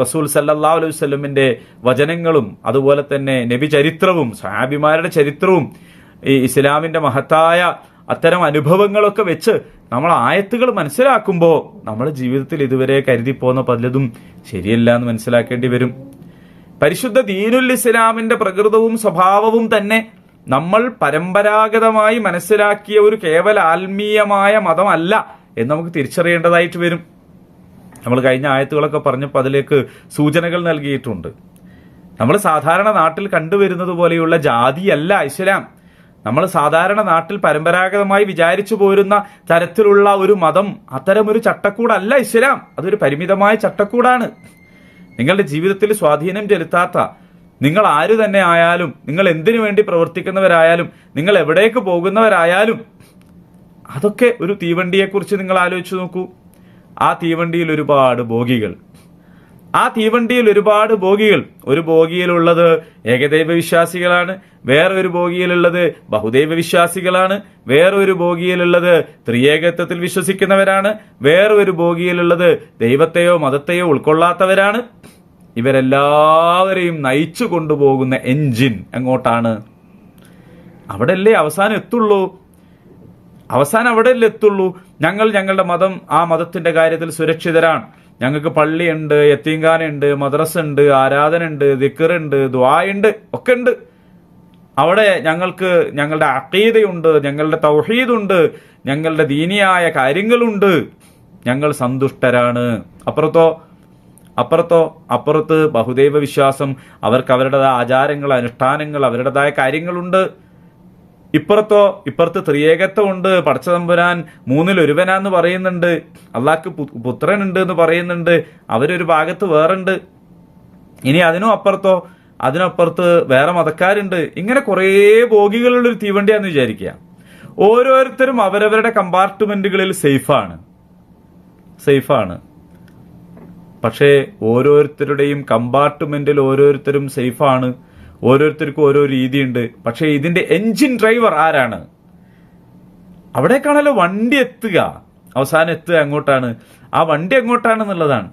റസൂൽ സല്ലല്ലാഹു അലൈഹി വസല്ലമിന്റെ വചനങ്ങളും അതുപോലെ തന്നെ നബി ചരിത്രവും സഹാബിമാരുടെ ചരിത്രവും ഈ ഇസ്ലാമിന്റെ മഹത്തായ അത്തരം അനുഭവങ്ങളൊക്കെ വെച്ച് നമ്മൾ ആയത്തുകൾ മനസ്സിലാക്കുമ്പോൾ നമ്മുടെ ജീവിതത്തിൽ ഇതുവരെ കരുതിപ്പോന്ന പലതും ശരിയല്ല എന്ന് മനസ്സിലാക്കേണ്ടി വരും. പരിശുദ്ധ ദീനുൽ ഇസ്ലാമിന്റെ പ്രകൃതവും സ്വഭാവവും തന്നെ നമ്മൾ പരമ്പരാഗതമായി മനസ്സിലാക്കിയ ഒരു കേവല ആത്മീയമായ മതമല്ല എന്ന് നമുക്ക് തിരിച്ചറിയേണ്ടതായിട്ട് വരും. നമ്മൾ കഴിഞ്ഞ ആയത്തുകളൊക്കെ പറഞ്ഞപ്പോൾ അതിലേക്ക് സൂചനകൾ നൽകിയിട്ടുണ്ട്. നമ്മൾ സാധാരണ നാട്ടിൽ കണ്ടുവരുന്നത് പോലെയുള്ള ജാതിയല്ല ഇസ്ലാം. നമ്മൾ സാധാരണ നാട്ടിൽ പരമ്പരാഗതമായി വിചാരിച്ചു പോരുന്ന തരത്തിലുള്ള ഒരു മതം, അത്തരമൊരു ചട്ടക്കൂടല്ല ഇസ്ലാം. അതൊരു പരിമിതമായ ചട്ടക്കൂടാണ്. നിങ്ങളുടെ ജീവിതത്തിൽ സ്വാധീനം ചെലുത്താത്ത, നിങ്ങൾ ആര് തന്നെ ആയാലും, നിങ്ങൾ എന്തിനു വേണ്ടി പ്രവർത്തിക്കുന്നവരായാലും, നിങ്ങൾ എവിടേക്ക് പോകുന്നവരായാലും, അതൊക്കെ ഒരു തീവണ്ടിയെക്കുറിച്ച് നിങ്ങൾ ആലോചിച്ച് നോക്കൂ. ആ തീവണ്ടിയിൽ ഒരുപാട് ബോഗികൾ, ഒരു ബോഗിയിലുള്ളത് ഏകദൈവ വിശ്വാസികളാണ്, വേറൊരു ബോഗിയിലുള്ളത് ബഹുദൈവ വിശ്വാസികളാണ്, വേറൊരു ബോഗിയിലുള്ളത് ത്രിയേകത്വത്തിൽ വിശ്വസിക്കുന്നവരാണ്, വേറൊരു ബോഗിയിലുള്ളത് ദൈവത്തെയോ മതത്തെയോ ഉൾക്കൊള്ളാത്തവരാണ്. ഇവരെല്ലാവരെയും നയിച്ചു കൊണ്ടുപോകുന്ന എൻജിൻ എങ്ങോട്ടാണ്? അവിടെയല്ലേ അവസാനം എത്തുള്ളൂ. ഞങ്ങൾ ഞങ്ങളുടെ മതം, ആ മതത്തിന്റെ കാര്യത്തിൽ സുരക്ഷിതരാണ്. ഞങ്ങൾക്ക് പള്ളിയുണ്ട്, യത്തീംഖാനയുണ്ട്, മദ്രസ ഉണ്ട്, ആരാധന ഉണ്ട്, ദിക്റുണ്ട്, ദുആയുണ്ട്, ഒക്കെ ഉണ്ട്. അവിടെ ഞങ്ങൾക്ക് ഞങ്ങളുടെ അഖീദയുണ്ട്, ഞങ്ങളുടെ തൗഹീദുണ്ട്, ഞങ്ങളുടെ ദീനിയായ കാര്യങ്ങളുണ്ട്, ഞങ്ങൾ സന്തുഷ്ടരാണ്. അപ്പുറത്ത് ബഹുദൈവ വിശ്വാസം, അവർക്ക് അവരുടേതായ ആചാരങ്ങൾ, അനുഷ്ഠാനങ്ങൾ, അവരുടേതായ കാര്യങ്ങളുണ്ട്. ഇപ്പുറത്ത് ത്രിയേകത്വമുണ്ട്. പടച്ചതമ്പുരാൻ മൂന്നിലൊരുവനാന്ന് പറയുന്നുണ്ട്, അള്ളാഹ്ക്ക് പുത്രനുണ്ട് എന്ന് പറയുന്നുണ്ട്. അവരൊരു ഭാഗത്ത് വേറുണ്ട്. ഇനി അതിനപ്പുറത്ത് വേറെ മതക്കാരുണ്ട്. ഇങ്ങനെ കുറേ ബോഗികളുള്ളൊരു തീവണ്ടിയാന്ന് വിചാരിക്കുക. ഓരോരുത്തരും അവരവരുടെ കമ്പാർട്ട്മെന്റുകളിൽ സേഫാണ്. പക്ഷേ ഓരോരുത്തരുടെയും കമ്പാർട്ട്മെന്റിൽ ഓരോരുത്തരും സേഫാണ്. ഓരോരുത്തർക്കും ഓരോ രീതിയുണ്ട്. പക്ഷേ ഇതിന്റെ എൻജിൻ ഡ്രൈവർ ആരാണ്? അവിടേക്കാണല്ലോ വണ്ടി എത്തുക. അവസാനം എത്തുക എങ്ങോട്ടാണ്? ആ വണ്ടി എങ്ങോട്ടാണെന്നുള്ളതാണ്.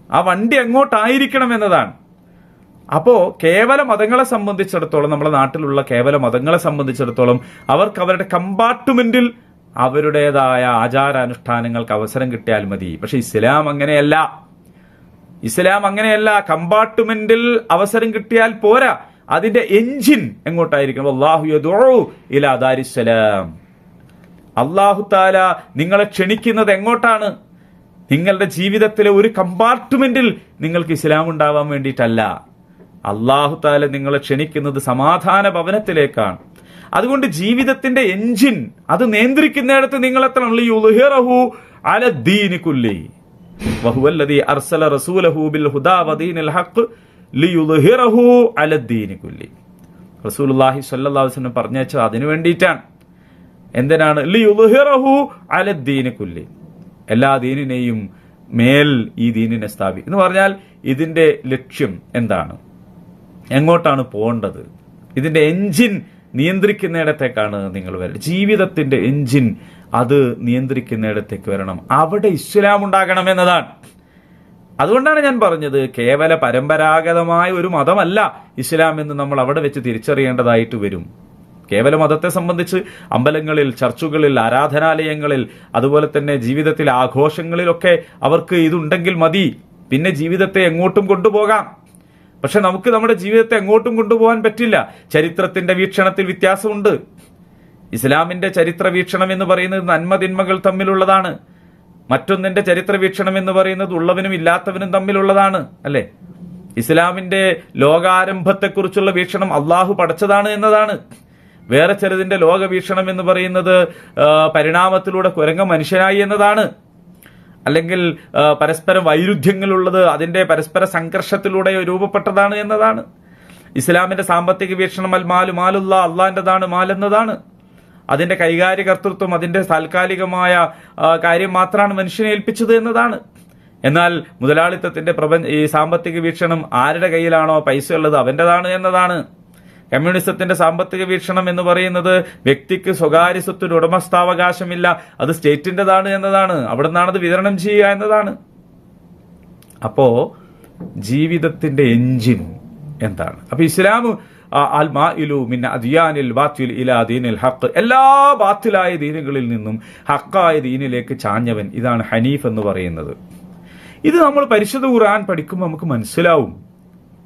ആ വണ്ടി എങ്ങോട്ടായിരിക്കണം എന്നതാണ്. അപ്പോ കേവല മതങ്ങളെ സംബന്ധിച്ചിടത്തോളം, നമ്മുടെ നാട്ടിലുള്ള കേവല മതങ്ങളെ സംബന്ധിച്ചിടത്തോളം, അവർക്ക് അവരുടെ കമ്പാർട്ട്മെന്റിൽ അവരുടേതായ ആചാരാനുഷ്ഠാനങ്ങൾക്ക് അവസരം കിട്ടിയാൽ മതി. പക്ഷെ ഇസ്ലാം അങ്ങനെയല്ല. കമ്പാർട്ട്മെന്റിൽ അവസരം കിട്ടിയാൽ പോരാ, അതിന്റെ എൻജിൻ എങ്ങോട്ടായിരിക്കും? അല്ലാഹു യദഉ ഇലാ ദാരിസ്സലാം. അല്ലാഹു തആല നിങ്ങളെ ക്ഷണിക്കുന്നത് എങ്ങോട്ടാണ്? നിങ്ങളുടെ ജീവിതത്തിലെ ഒരു കമ്പാർട്ട്മെന്റിൽ നിങ്ങൾക്ക് ഇസ്ലാം ഉണ്ടാവാൻ വേണ്ടിയിട്ടല്ല. അല്ലാഹു തആല നിങ്ങളെ ക്ഷണിക്കുന്നത് സമാധാന ഭവനത്തിലേക്കാണ്. അതുകൊണ്ട് ജീവിതത്തിന്റെ എൻജിൻ അത് നിയന്ത്രിക്കുന്നിടത്ത് നിങ്ങൾ എത്ര യുദ്ഹിറഹു അലദ്ദീനി കുല്ലി വഹുവല്ലദീ അർസല റസൂലഹു ബിൽ ഹുദാ വദീനിൽ ഹഖ് ലിയുദ്ഹിറഹു അലദ്ദീനി കുല്ലി. റസൂലുള്ളാഹി സ്വല്ലല്ലാഹു അലൈഹി വസല്ലം പറഞ്ഞത് അതിനു വേണ്ടിയിട്ടാണ്. എന്തിനാണ്? ലിയുദ്ഹിറഹു അലദ്ദീനി കുല്ലി, എല്ലാ ദീനിനെയും മേൽ ഈ ദീനിനെ സ്ഥാപിക്കും എന്ന് പറഞ്ഞാൽ ഇതിന്റെ ലക്ഷ്യം എന്താണ്? എങ്ങോട്ടാണ് പോകേണ്ടത്? ഇതിന്റെ എൻജിൻ നിയന്ത്രിക്കുന്നിടത്തേക്കാണ് നിങ്ങൾ വരേണ്ടത്. ജീവിതത്തിന്റെ എൻജിൻ അത് നിയന്ത്രിക്കുന്നിടത്തേക്ക് വരണം. അവിടെ ഇസ്ലാം ഉണ്ടാകണം എന്നതാണ്. അതുകൊണ്ടാണ് ഞാൻ പറഞ്ഞത്, കേവല പരമ്പരാഗതമായ ഒരു മതമല്ല ഇസ്ലാം എന്ന് നമ്മൾ അവിടെ വെച്ച് തിരിച്ചറിയേണ്ടതായിട്ട് വരും. കേവല മതത്തെ സംബന്ധിച്ച് അമ്പലങ്ങളിൽ, ചർച്ചുകളിൽ, ആരാധനാലയങ്ങളിൽ, അതുപോലെ തന്നെ ജീവിതത്തിലെ ആഘോഷങ്ങളിലൊക്കെ അവർക്ക് ഇതുണ്ടെങ്കിൽ മതി, പിന്നെ ജീവിതത്തെ എങ്ങോട്ടും കൊണ്ടുപോകാം. പക്ഷെ നമുക്ക് നമ്മുടെ ജീവിതത്തെ എങ്ങോട്ടും കൊണ്ടുപോകാൻ പറ്റില്ല. ചരിത്രത്തിന്റെ വീക്ഷണത്തിൽ വ്യത്യാസമുണ്ട്. ഇസ്ലാമിന്റെ ചരിത്ര വീക്ഷണം എന്ന് പറയുന്നത് നന്മതിന്മകൾ തമ്മിലുള്ളതാണ്. മറ്റൊന്നിന്റെ ചരിത്ര വീക്ഷണം എന്ന് പറയുന്നത് ഉള്ളവനും ഇല്ലാത്തവനും തമ്മിലുള്ളതാണ്, അല്ലെ? ഇസ്ലാമിന്റെ ലോകാരംഭത്തെക്കുറിച്ചുള്ള വീക്ഷണം അള്ളാഹു പടച്ചതാണ് എന്നതാണ്. വേറെ ചിലതിന്റെ ലോകവീക്ഷണം എന്ന് പറയുന്നത് പരിണാമത്തിലൂടെ കുരങ്ങ മനുഷ്യനായി എന്നതാണ്. അല്ലെങ്കിൽ പരസ്പര വൈരുദ്ധ്യങ്ങളുള്ളത് അതിന്റെ പരസ്പര സംഘർഷത്തിലൂടെ രൂപപ്പെട്ടതാണ് എന്നതാണ്. ഇസ്ലാമിന്റെ സാമ്പത്തിക വീക്ഷണം അൽ മാലു മാലുള്ള, അള്ളാഹിന്റെതാണ് മാൽ എന്നതാണ്. അതിന്റെ കൈകാര്യകർത്തൃത്വം അതിന്റെ താൽക്കാലികമായ കാര്യം മാത്രമാണ് മനുഷ്യനെ ഏൽപ്പിച്ചത് എന്നതാണ്. എന്നാൽ മുതലാളിത്തത്തിന്റെ ഈ സാമ്പത്തിക വീക്ഷണം ആരുടെ കയ്യിലാണോ പൈസ ഉള്ളത് അവന്റേതാണ് എന്നതാണ്. കമ്മ്യൂണിസത്തിന്റെ സാമ്പത്തിക വീക്ഷണം എന്ന് പറയുന്നത് വ്യക്തിക്ക് സ്വകാര്യ സ്വത്തിന് ഉടമസ്ഥാവകാശമില്ല, അത് സ്റ്റേറ്റിന്റേതാണ് എന്നതാണ്. അവിടെ നിന്നാണത് വിതരണം ചെയ്യുക എന്നതാണ്. അപ്പോ ജീവിതത്തിന്റെ എഞ്ചിൻ എന്താണ്? അപ്പൊ ഇസ്ലാം എല്ലാ ബാത്തിലായ ദീനുകളിൽ നിന്നും ഹക്കായ ദീനിലേക്ക് ചാഞ്ഞവൻ, ഇതാണ് ഹനീഫ് എന്ന് പറയുന്നത്. ഇത് നമ്മൾ പരിശുദ്ധ ഖുർആൻ പഠിക്കുമ്പോൾ നമുക്ക് മനസ്സിലാവും.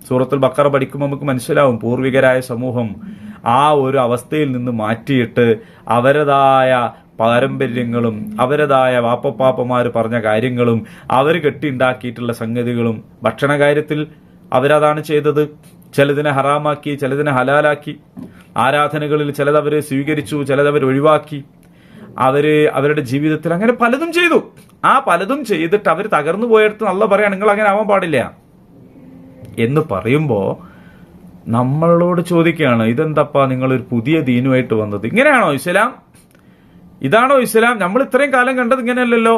സൂറത്തുൽ ബഖറ പഠിക്കുമ്പോൾ നമുക്ക് മനസ്സിലാവും. പൂർവികരായ സമൂഹം ആ ഒരു അവസ്ഥയിൽ നിന്ന് മാറ്റിയിട്ട് അവരതായ പാരമ്പര്യങ്ങളും അവരതായ വാപ്പപ്പാപ്പമാർ പറഞ്ഞ കാര്യങ്ങളും അവർ കെട്ടിയുണ്ടാക്കിയിട്ടുള്ള സംഗതികളും, ഭക്ഷണ കാര്യത്തിൽ അവരതാണ് ചെയ്തത്. ചിലതിനെ ഹറാമാക്കി, ചിലതിനെ ഹലാലാക്കി. ആരാധനകളിൽ ചിലതവർ സ്വീകരിച്ചു, ചിലതവർ ഒഴിവാക്കി. അവരുടെ ജീവിതത്തിൽ അങ്ങനെ പലതും ചെയ്തു. ആ പലതും ചെയ്തിട്ട് അവർ തകർന്നു പോയെടുത്ത് അല്ലാഹ് പറയാണ് നിങ്ങൾ അങ്ങനെ ആവാൻ പാടില്ല എന്ന് പറയുമ്പോ നമ്മളോട് ചോദിക്കുകയാണ്, ഇതെന്തപ്പാ നിങ്ങളൊരു പുതിയ ദീനുമായിട്ട് വന്നത്? ഇങ്ങനെയാണോ ഇസ്ലാം? ഇതാണോ ഇസ്ലാം? നമ്മൾ ഇത്രയും കാലം കണ്ടത് ഇങ്ങനെയല്ലല്ലോ.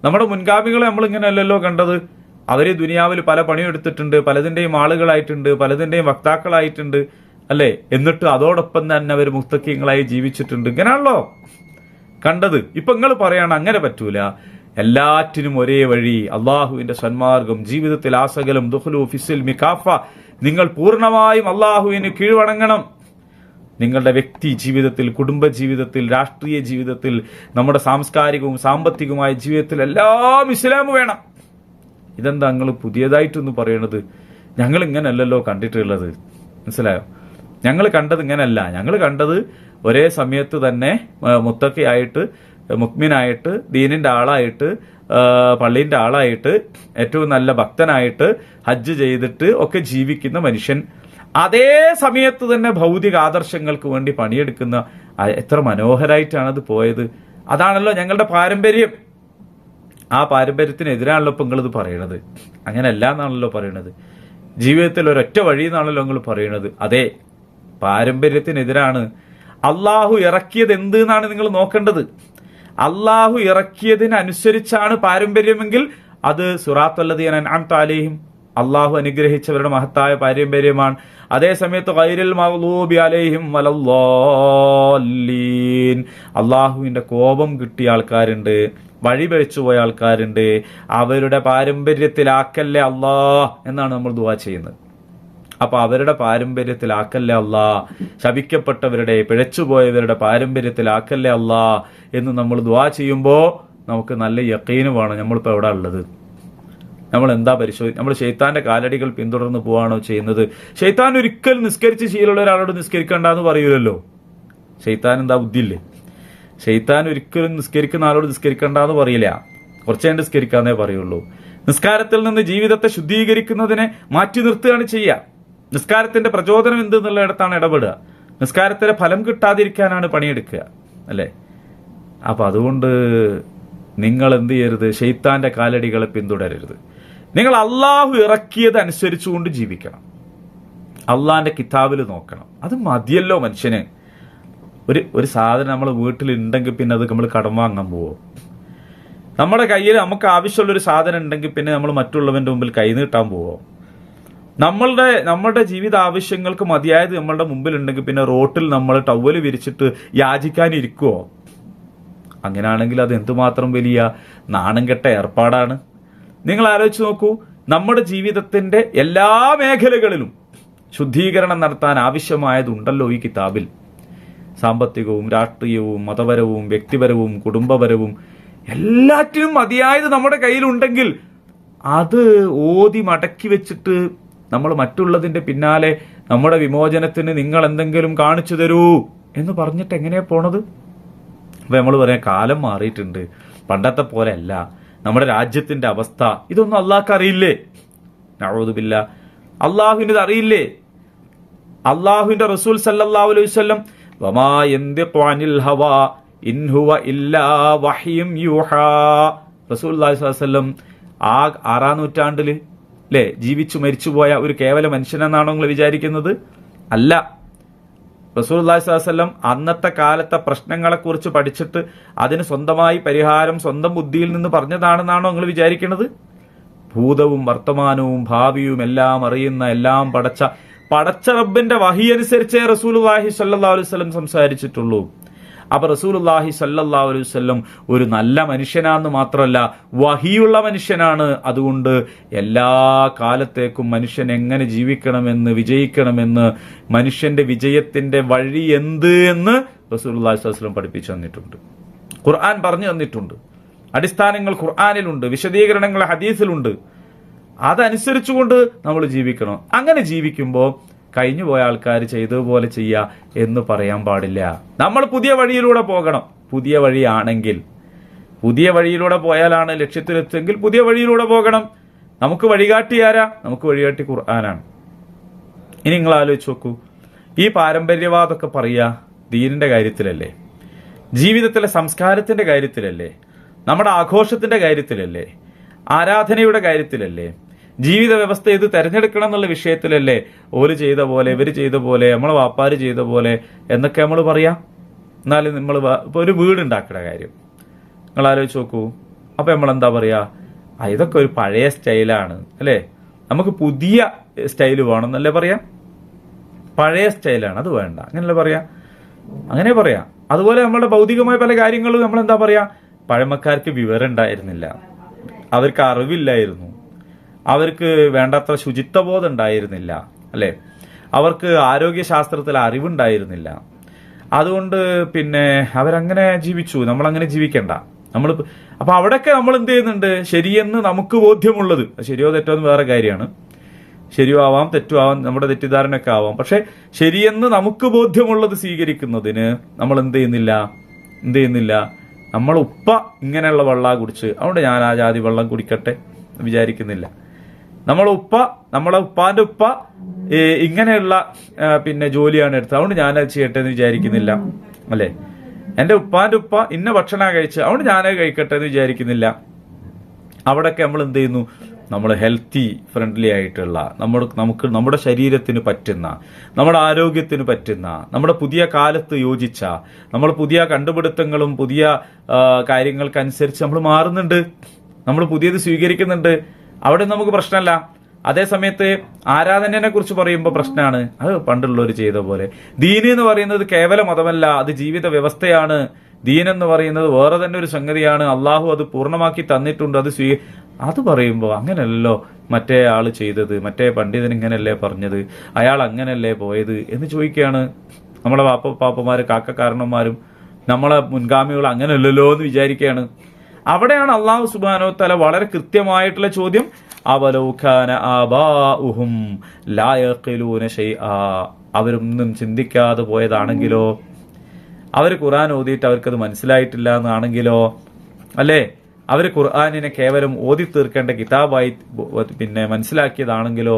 നമ്മുടെ മുൻഗാമികളെ നമ്മൾ ഇങ്ങനെയല്ലല്ലോ കണ്ടത്. അവര് ദുനിയാവിൽ പല പണിയെടുത്തിട്ടുണ്ട്, പലതിന്റെയും ആളുകളായിട്ടുണ്ട്, പലതിന്റെയും വക്താക്കളായിട്ടുണ്ട്, അല്ലെ? എന്നിട്ട് അതോടൊപ്പം തന്നെ അവർ മുത്തക്കിങ്ങളായി ജീവിച്ചിട്ടുണ്ട്. ഇങ്ങനെയാണല്ലോ കണ്ടത്. ഇപ്പൊ നിങ്ങൾ പറയാണ് അങ്ങനെ പറ്റൂല, എല്ലാറ്റിനും ഒരേ വഴി അള്ളാഹുവിന്റെ സന്മാർഗം, ജീവിതത്തിൽ ആസകലം ദുഖ്ലു ഫിസിൽ മികാഫ, നിങ്ങൾ പൂർണ്ണമായും അള്ളാഹുവിന് കീഴ്വണങ്ങണം. നിങ്ങളുടെ വ്യക്തി ജീവിതത്തിൽ, കുടുംബ ജീവിതത്തിൽ, രാഷ്ട്രീയ ജീവിതത്തിൽ, നമ്മുടെ സാംസ്കാരികവും സാമ്പത്തികവുമായ ജീവിതത്തിൽ എല്ലാം ഇസ്ലാം വേണം. ഇതെന്താ നിങ്ങൾ പുതിയതായിട്ടൊന്ന് പറയണത്? ഞങ്ങൾ ഇങ്ങനല്ലല്ലോ കണ്ടിട്ടുള്ളത്. മനസ്സിലായോ? ഞങ്ങൾ കണ്ടത് ഇങ്ങനല്ല. ഞങ്ങൾ കണ്ടത് ഒരേ സമയത്ത് തന്നെ മുത്തക്കിയായിട്ട്, മുക്മിനായിട്ട്, ദീനിന്റെ ആളായിട്ട്, പള്ളീന്റെ ആളായിട്ട്, ഏറ്റവും നല്ല ഭക്തനായിട്ട്, ഹജ്ജ് ചെയ്തിട്ട് ഒക്കെ ജീവിക്കുന്ന മനുഷ്യൻ, അതേ സമയത്ത് തന്നെ ഭൗതിക ആദർശങ്ങൾക്ക് വേണ്ടി പണിയെടുക്കുന്ന, എത്ര മനോഹരായിട്ടാണത് പോയത്. അതാണല്ലോ ഞങ്ങളുടെ പാരമ്പര്യം. ആ പാരമ്പര്യത്തിനെതിരാണല്ലോ ഇപ്പൊ നിങ്ങളിത് പറയണത്. അങ്ങനെയല്ല എന്നാണല്ലോ പറയണത്. ജീവിതത്തിൽ ഒരൊറ്റ വഴി എന്നാണല്ലോ നിങ്ങൾ പറയണത്. അതെ, പാരമ്പര്യത്തിനെതിരാണ്. അള്ളാഹു ഇറക്കിയത് എന്ത് എന്നാണ് നിങ്ങൾ നോക്കേണ്ടത്. അള്ളാഹു ഇറക്കിയതിനനുസരിച്ചാണ് പാരമ്പര്യമെങ്കിൽ അത് സിറാത്തുല്ലദീന അൻഅംത അലൈഹിം, അള്ളാഹു അനുഗ്രഹിച്ചവരുടെ മഹത്തായ പാരമ്പര്യമാണ്. അതേസമയത്ത് ഗൈറിൽ മഗ്ളൂബി അലൈഹിം വലദ്ദാല്ലീൻ, അള്ളാഹുവിന്റെ കോപം കിട്ടിയ ആൾക്കാരുണ്ട്, വഴിപഴിച്ചു പോയ ആൾക്കാരുണ്ട്. അവരുടെ പാരമ്പര്യത്തിലാക്കല്ലേ അല്ലാ എന്നാണ് നമ്മൾ ദുആ ചെയ്യുന്നത്. അപ്പൊ അവരുടെ പാരമ്പര്യത്തിലാക്കല്ലേ അല്ലാ, ശപിക്കപ്പെട്ടവരുടെ, പിഴച്ചുപോയവരുടെ പാരമ്പര്യത്തിലാക്കല്ലേ അല്ലാ എന്ന് നമ്മൾ ദുആ ചെയ്യുമ്പോൾ നമുക്ക് നല്ല യഖീന് വേണം. നമ്മളിപ്പോൾ എവിടെ ഉള്ളത്? നമ്മൾ എന്താ പരിശോധിക്കുക? നമ്മൾ ശൈത്താന്റെ കാലടികൾ പിന്തുടർന്ന് പോവാണോ ചെയ്യുന്നത്? ശൈത്താൻ ഒരിക്കലും നിസ്കരിച്ച് ശീലമുള്ള ഒരാളോട് നിസ്കരിക്കണ്ടെന്ന് പറയൂലല്ലോ. ശൈത്താൻ എന്താ ബുദ്ധിയില്ലേ? ശൈത്താൻ ഒരിക്കലും നിസ്കരിക്കുന്ന ആളോട് നിസ്കരിക്കണ്ടെന്ന് പറയില്ല. കുറച്ചേണ്ട് നിസ്കരിക്കാന്നേ പറയുള്ളൂ. നിസ്കാരത്തിൽ നിന്ന് ജീവിതത്തെ ശുദ്ധീകരിക്കുന്നതിനെ മാറ്റി നിർത്തുകയാണ് ചെയ്യുക. നിസ്കാരത്തിന്റെ പ്രചോദനം എന്തെന്നുള്ളിടത്താണ് ഇടപെടുക. നിസ്കാരത്തിന്റെ ഫലം കിട്ടാതിരിക്കാനാണ് പണിയെടുക്കുക, അല്ലേ? അപ്പൊ അതുകൊണ്ട് നിങ്ങൾ എന്ത് ചെയ്യരുത്? ശൈത്താന്റെ കാലടികളെ പിന്തുടരരുത്. നിങ്ങൾ അള്ളാഹു ഇറക്കിയത് അനുസരിച്ചുകൊണ്ട് ജീവിക്കണം. അള്ളാഹിന്റെ കിതാബിൽ നോക്കണം. അത് മതിയല്ലോ മനുഷ്യന്. ഒരു സാധനം നമ്മൾ വീട്ടിലുണ്ടെങ്കിൽ പിന്നെ അത് നമ്മൾ കടം വാങ്ങാൻ പോവോ? നമ്മുടെ കയ്യിൽ നമുക്ക് ആവശ്യമുള്ളൊരു സാധനം ഉണ്ടെങ്കിൽ പിന്നെ നമ്മൾ മറ്റുള്ളവന്റെ മുമ്പിൽ കൈ നീട്ടാൻ പോവോ? നമ്മളുടെ ജീവിത ആവശ്യങ്ങൾക്ക് മതിയായത് നമ്മളുടെ മുമ്പിൽ ഉണ്ടെങ്കിൽ പിന്നെ റോട്ടിൽ നമ്മൾ ടവല് വിരിച്ചിട്ട് യാചിക്കാനിരിക്കുവോ? അങ്ങനെയാണെങ്കിൽ അത് എന്തുമാത്രം വലിയ നാണം കെട്ട ഏർപ്പാടാണ്. നിങ്ങൾ ആലോചിച്ച് നോക്കൂ, നമ്മുടെ ജീവിതത്തിന്റെ എല്ലാ മേഖലകളിലും ശുദ്ധീകരണം നടത്താൻ ആവശ്യമായതുണ്ടല്ലോ ഈ കിതാബിൽ. സാമ്പത്തികവും രാഷ്ട്രീയവും മതപരവും വ്യക്തിപരവും കുടുംബപരവും എല്ലാറ്റിനും മതിയായത് നമ്മുടെ കയ്യിലുണ്ടെങ്കിൽ അത് ഓതി മടക്കി വെച്ചിട്ട് നമ്മൾ മറ്റുള്ളതിന്റെ പിന്നാലെ നമ്മുടെ വിമോചനത്തിന് നിങ്ങൾ എന്തെങ്കിലും കാണിച്ചു തരൂ എന്ന് പറഞ്ഞിട്ട് എങ്ങനെയാ പോണത്? അപ്പൊ നമ്മൾ പറയാം കാലം മാറിയിട്ടുണ്ട്, പണ്ടത്തെ പോലെ അല്ല നമ്മുടെ രാജ്യത്തിന്റെ അവസ്ഥ. ഇതൊന്നും അള്ളാഹ്ക്ക് അറിയില്ലേ? നഊദു ബില്ലാ, അള്ളാഹുവിന് ഇത് അറിയില്ലേ? അള്ളാഹുവിന്റെ റസൂൽ സല്ലല്ലാഹു അലൈഹി വസല്ലം വമാ യന്തിഖു അനിൽ ഹവാ ഇൻ ഹുവ ഇല്ലാ വഹ്യും യൂഹാ, റസൂലുള്ളാഹി സ്വല്ലല്ലാഹു അലൈഹി വസല്ലം ആ 6-ാം നൂറ്റാണ്ടില് അല്ലെ ജീവിച്ചു മരിച്ചുപോയ ഒരു കേവല മനുഷ്യനെന്നാണോ നിങ്ങൾ വിചാരിക്കുന്നത്? അല്ല. റസൂലുള്ളാഹി സ്വല്ലല്ലാഹു അലൈഹി വസല്ലം അന്നത്തെ കാലത്തെ പ്രശ്നങ്ങളെ കുറിച്ച് പഠിച്ചിട്ട് അതിന് സ്വന്തമായി പരിഹാരം സ്വന്തം ബുദ്ധിയിൽ നിന്ന് പറഞ്ഞതാണെന്നാണോ നിങ്ങൾ വിചാരിക്കുന്നത്? ഭൂതവും വർത്തമാനവും ഭാവിയും എല്ലാം അറിയുന്ന, എല്ലാം പടച്ച റബ്ബിന്റെ വഹി അനുസരിച്ചേ റസൂലുള്ളാഹി സ്വല്ലല്ലാഹു അലൈഹി വസല്ലം സംസാരിച്ചിട്ടുള്ളൂ. അപ്പൊ റസൂലുള്ളാഹി സ്വല്ലല്ലാഹു അലൈഹി വസല്ലം ഒരു നല്ല മനുഷ്യനാണെന്ന് മാത്രമല്ല വഹിയുള്ള മനുഷ്യനാണ്. അതുകൊണ്ട് എല്ലാ കാലത്തേക്കും മനുഷ്യൻ എങ്ങനെ ജീവിക്കണമെന്ന്, വിജയിക്കണമെന്ന്, മനുഷ്യന്റെ വിജയത്തിന്റെ വഴി എന്ത് എന്ന് റസൂലുള്ളാഹി സ്വല്ലല്ലാഹു അലൈഹി വസല്ലം പഠിപ്പിച്ചു തന്നിട്ടുണ്ട്. ഖുർആൻ പറഞ്ഞു തന്നിട്ടുണ്ട്. അടിസ്ഥാനങ്ങൾ ഖുർആനിലുണ്ട്, വിശദീകരണങ്ങൾ ഹദീസിലുണ്ട്. അതനുസരിച്ചുകൊണ്ട് നമ്മൾ ജീവിക്കണം. അങ്ങനെ ജീവിക്കുമ്പോൾ കഴിഞ്ഞുപോയ ആൾക്കാർ ചെയ്തതുപോലെ ചെയ്യുക എന്ന് പറയാൻ പാടില്ല. നമ്മൾ പുതിയ വഴിയിലൂടെ പോകണം. പുതിയ വഴിയാണെങ്കിൽ, പുതിയ വഴിയിലൂടെ പോയാലാണ് ലക്ഷ്യത്തിലെത്തുമെങ്കിൽ പുതിയ വഴിയിലൂടെ പോകണം. നമുക്ക് വഴികാട്ടി ആരാ? നമുക്ക് വഴികാട്ടി ഖുർആനാണ്. ഇനി നിങ്ങൾ ആലോചിച്ച് നോക്കൂ, ഈ പാരമ്പര്യവാദമൊക്കെ പറയുക ദീനിന്റെ കാര്യത്തിലല്ലേ? ജീവിതത്തിലെ സംസ്കാരത്തിന്റെ കാര്യത്തിലല്ലേ? നമ്മുടെ ആഘോഷത്തിന്റെ കാര്യത്തിലല്ലേ? ആരാധനയുടെ കാര്യത്തിലല്ലേ? ജീവിത വ്യവസ്ഥ ഇത് തെരഞ്ഞെടുക്കണം എന്നുള്ള വിഷയത്തിലല്ലേ? ഓല് ചെയ്ത പോലെ, ഇവര് ചെയ്ത പോലെ, നമ്മളെ വാപ്പാര് ചെയ്ത പോലെ എന്നൊക്കെ നമ്മൾ പറയാം. എന്നാലും നമ്മൾ ഇപ്പൊ ഒരു വീടുണ്ടാക്കുന്ന കാര്യം നിങ്ങൾ ആലോചിച്ച് നോക്കൂ. അപ്പൊ നമ്മൾ എന്താ പറയാ? ഇതൊക്കെ ഒരു പഴയ സ്റ്റൈലാണ് അല്ലേ, നമുക്ക് പുതിയ സ്റ്റൈല് വേണം എന്നല്ലേ പറയാം? പഴയ സ്റ്റൈലാണ്, അത് വേണ്ട അങ്ങനല്ലേ പറയാ? അങ്ങനെ പറയാം. അതുപോലെ നമ്മുടെ ഭൗതികമായ പല കാര്യങ്ങളും നമ്മൾ എന്താ പറയാ? പഴമക്കാർക്ക് വിവരം ഉണ്ടായിരുന്നില്ല, അവർക്ക് അറിവില്ലായിരുന്നു, അവർക്ക് വേണ്ടത്ര ശുചിത്വബോധം ഉണ്ടായിരുന്നില്ല അല്ലെ, അവർക്ക് ആരോഗ്യശാസ്ത്രത്തിൽ അറിവുണ്ടായിരുന്നില്ല. അതുകൊണ്ട് പിന്നെ അവരങ്ങനെ ജീവിച്ചു. നമ്മളങ്ങനെ ജീവിക്കണ്ട. അപ്പൊ അവിടെയൊക്കെ നമ്മൾ എന്ത് ചെയ്യുന്നുണ്ട്? ശരിയെന്ന് നമുക്ക് ബോധ്യമുള്ളത്, ശരിയോ തെറ്റോ എന്ന് വേറെ കാര്യമാണ്, ശരിയോ ആവാം തെറ്റോ ആവാം, നമ്മുടെ തെറ്റിദ്ധാരണയൊക്കെ ആവാം. പക്ഷെ ശരിയെന്ന് നമുക്ക് ബോധ്യമുള്ളത് സ്വീകരിക്കുന്നതിന് നമ്മൾ എന്ത് ചെയ്യുന്നില്ല? നമ്മൾ ഉപ്പ ഇങ്ങനെയുള്ള വെള്ളം കുടിച്ച് അതുകൊണ്ട് ഞാൻ ആ ജാതി വെള്ളം കുടിക്കട്ടെ വിചാരിക്കുന്നില്ല. നമ്മളെ ഉപ്പാന്റെ ഉപ്പ ഇങ്ങനെയുള്ള പിന്നെ ജോലിയാണ് എടുത്തത് അതുകൊണ്ട് ഞാനത് ചെയ്യട്ടെ എന്ന് വിചാരിക്കുന്നില്ല അല്ലെ. എന്റെ ഉപ്പാന്റെ ഉപ്പ ഇന്ന ഭക്ഷണം കഴിച്ച് അതുകൊണ്ട് ഞാനത് കഴിക്കട്ടെ എന്ന് വിചാരിക്കുന്നില്ല. അവിടെയൊക്കെ നമ്മൾ എന്ത് ചെയ്യുന്നു? നമ്മൾ ഹെൽത്തി ഫ്രണ്ട്ലി ആയിട്ടുള്ള നമുക്ക് നമ്മുടെ ശരീരത്തിന് പറ്റുന്ന, നമ്മുടെ ആരോഗ്യത്തിന് പറ്റുന്ന, നമ്മുടെ പുതിയ കാലത്ത് യോജിച്ച, നമ്മൾ പുതിയ കണ്ടുപിടുത്തങ്ങളും പുതിയ കാര്യങ്ങൾക്കനുസരിച്ച് നമ്മൾ മാറുന്നുണ്ട്, നമ്മൾ പുതിയത് സ്വീകരിക്കുന്നുണ്ട്. അവിടെ നമുക്ക് പ്രശ്നമല്ല. അതേസമയത്ത് ആരാധനയെ കുറിച്ച് പറയുമ്പോൾ പ്രശ്നമാണ്. അത് പണ്ടുള്ളവർ ചെയ്ത പോലെ. ദീന് എന്ന് പറയുന്നത് കേവല മതമല്ല, അത് ജീവിത വ്യവസ്ഥയാണ്. ദീൻ എന്ന് പറയുന്നത് വേറെ തന്നെ ഒരു സംഗതിയാണ്. അള്ളാഹു അത് പൂർണ്ണമാക്കി തന്നിട്ടുണ്ട്. അത് പറയുമ്പോൾ അങ്ങനെയല്ലോ മറ്റേ ആള് ചെയ്തത്, മറ്റേ പണ്ഡിതൻ ഇങ്ങനെയല്ലേ പറഞ്ഞത്, അയാൾ അങ്ങനെയല്ലേ പോയത് എന്ന് ചോദിക്കുകയാണ്. നമ്മളെ പാപ്പമാര് കാക്കക്കാരണന്മാരും നമ്മളെ മുൻഗാമികൾ അങ്ങനെയല്ലല്ലോ എന്ന് വിചാരിക്കുകയാണ്. അവിടെയാണ് അള്ളാഹു സുബ്ഹാനഹു വ തആല വളരെ കൃത്യമായിട്ടുള്ള ചോദ്യം, അവലൗ കാന ആബാഉഹും ലാ യഖിലൂന ശൈആ, അവരൊന്നും ചിന്തിക്കാതെ പോയതാണെങ്കിലോ, അവർ ഖുർആൻ ഓതിയിട്ട് അവർക്കത് മനസ്സിലായിട്ടില്ല എന്നാണെങ്കിലോ, അല്ലേ, അവർ ഖുർആനിനെ കേവലം ഓതി തീർക്കേണ്ട കിതാബായി പിന്നെ മനസ്സിലാക്കിയതാണെങ്കിലോ,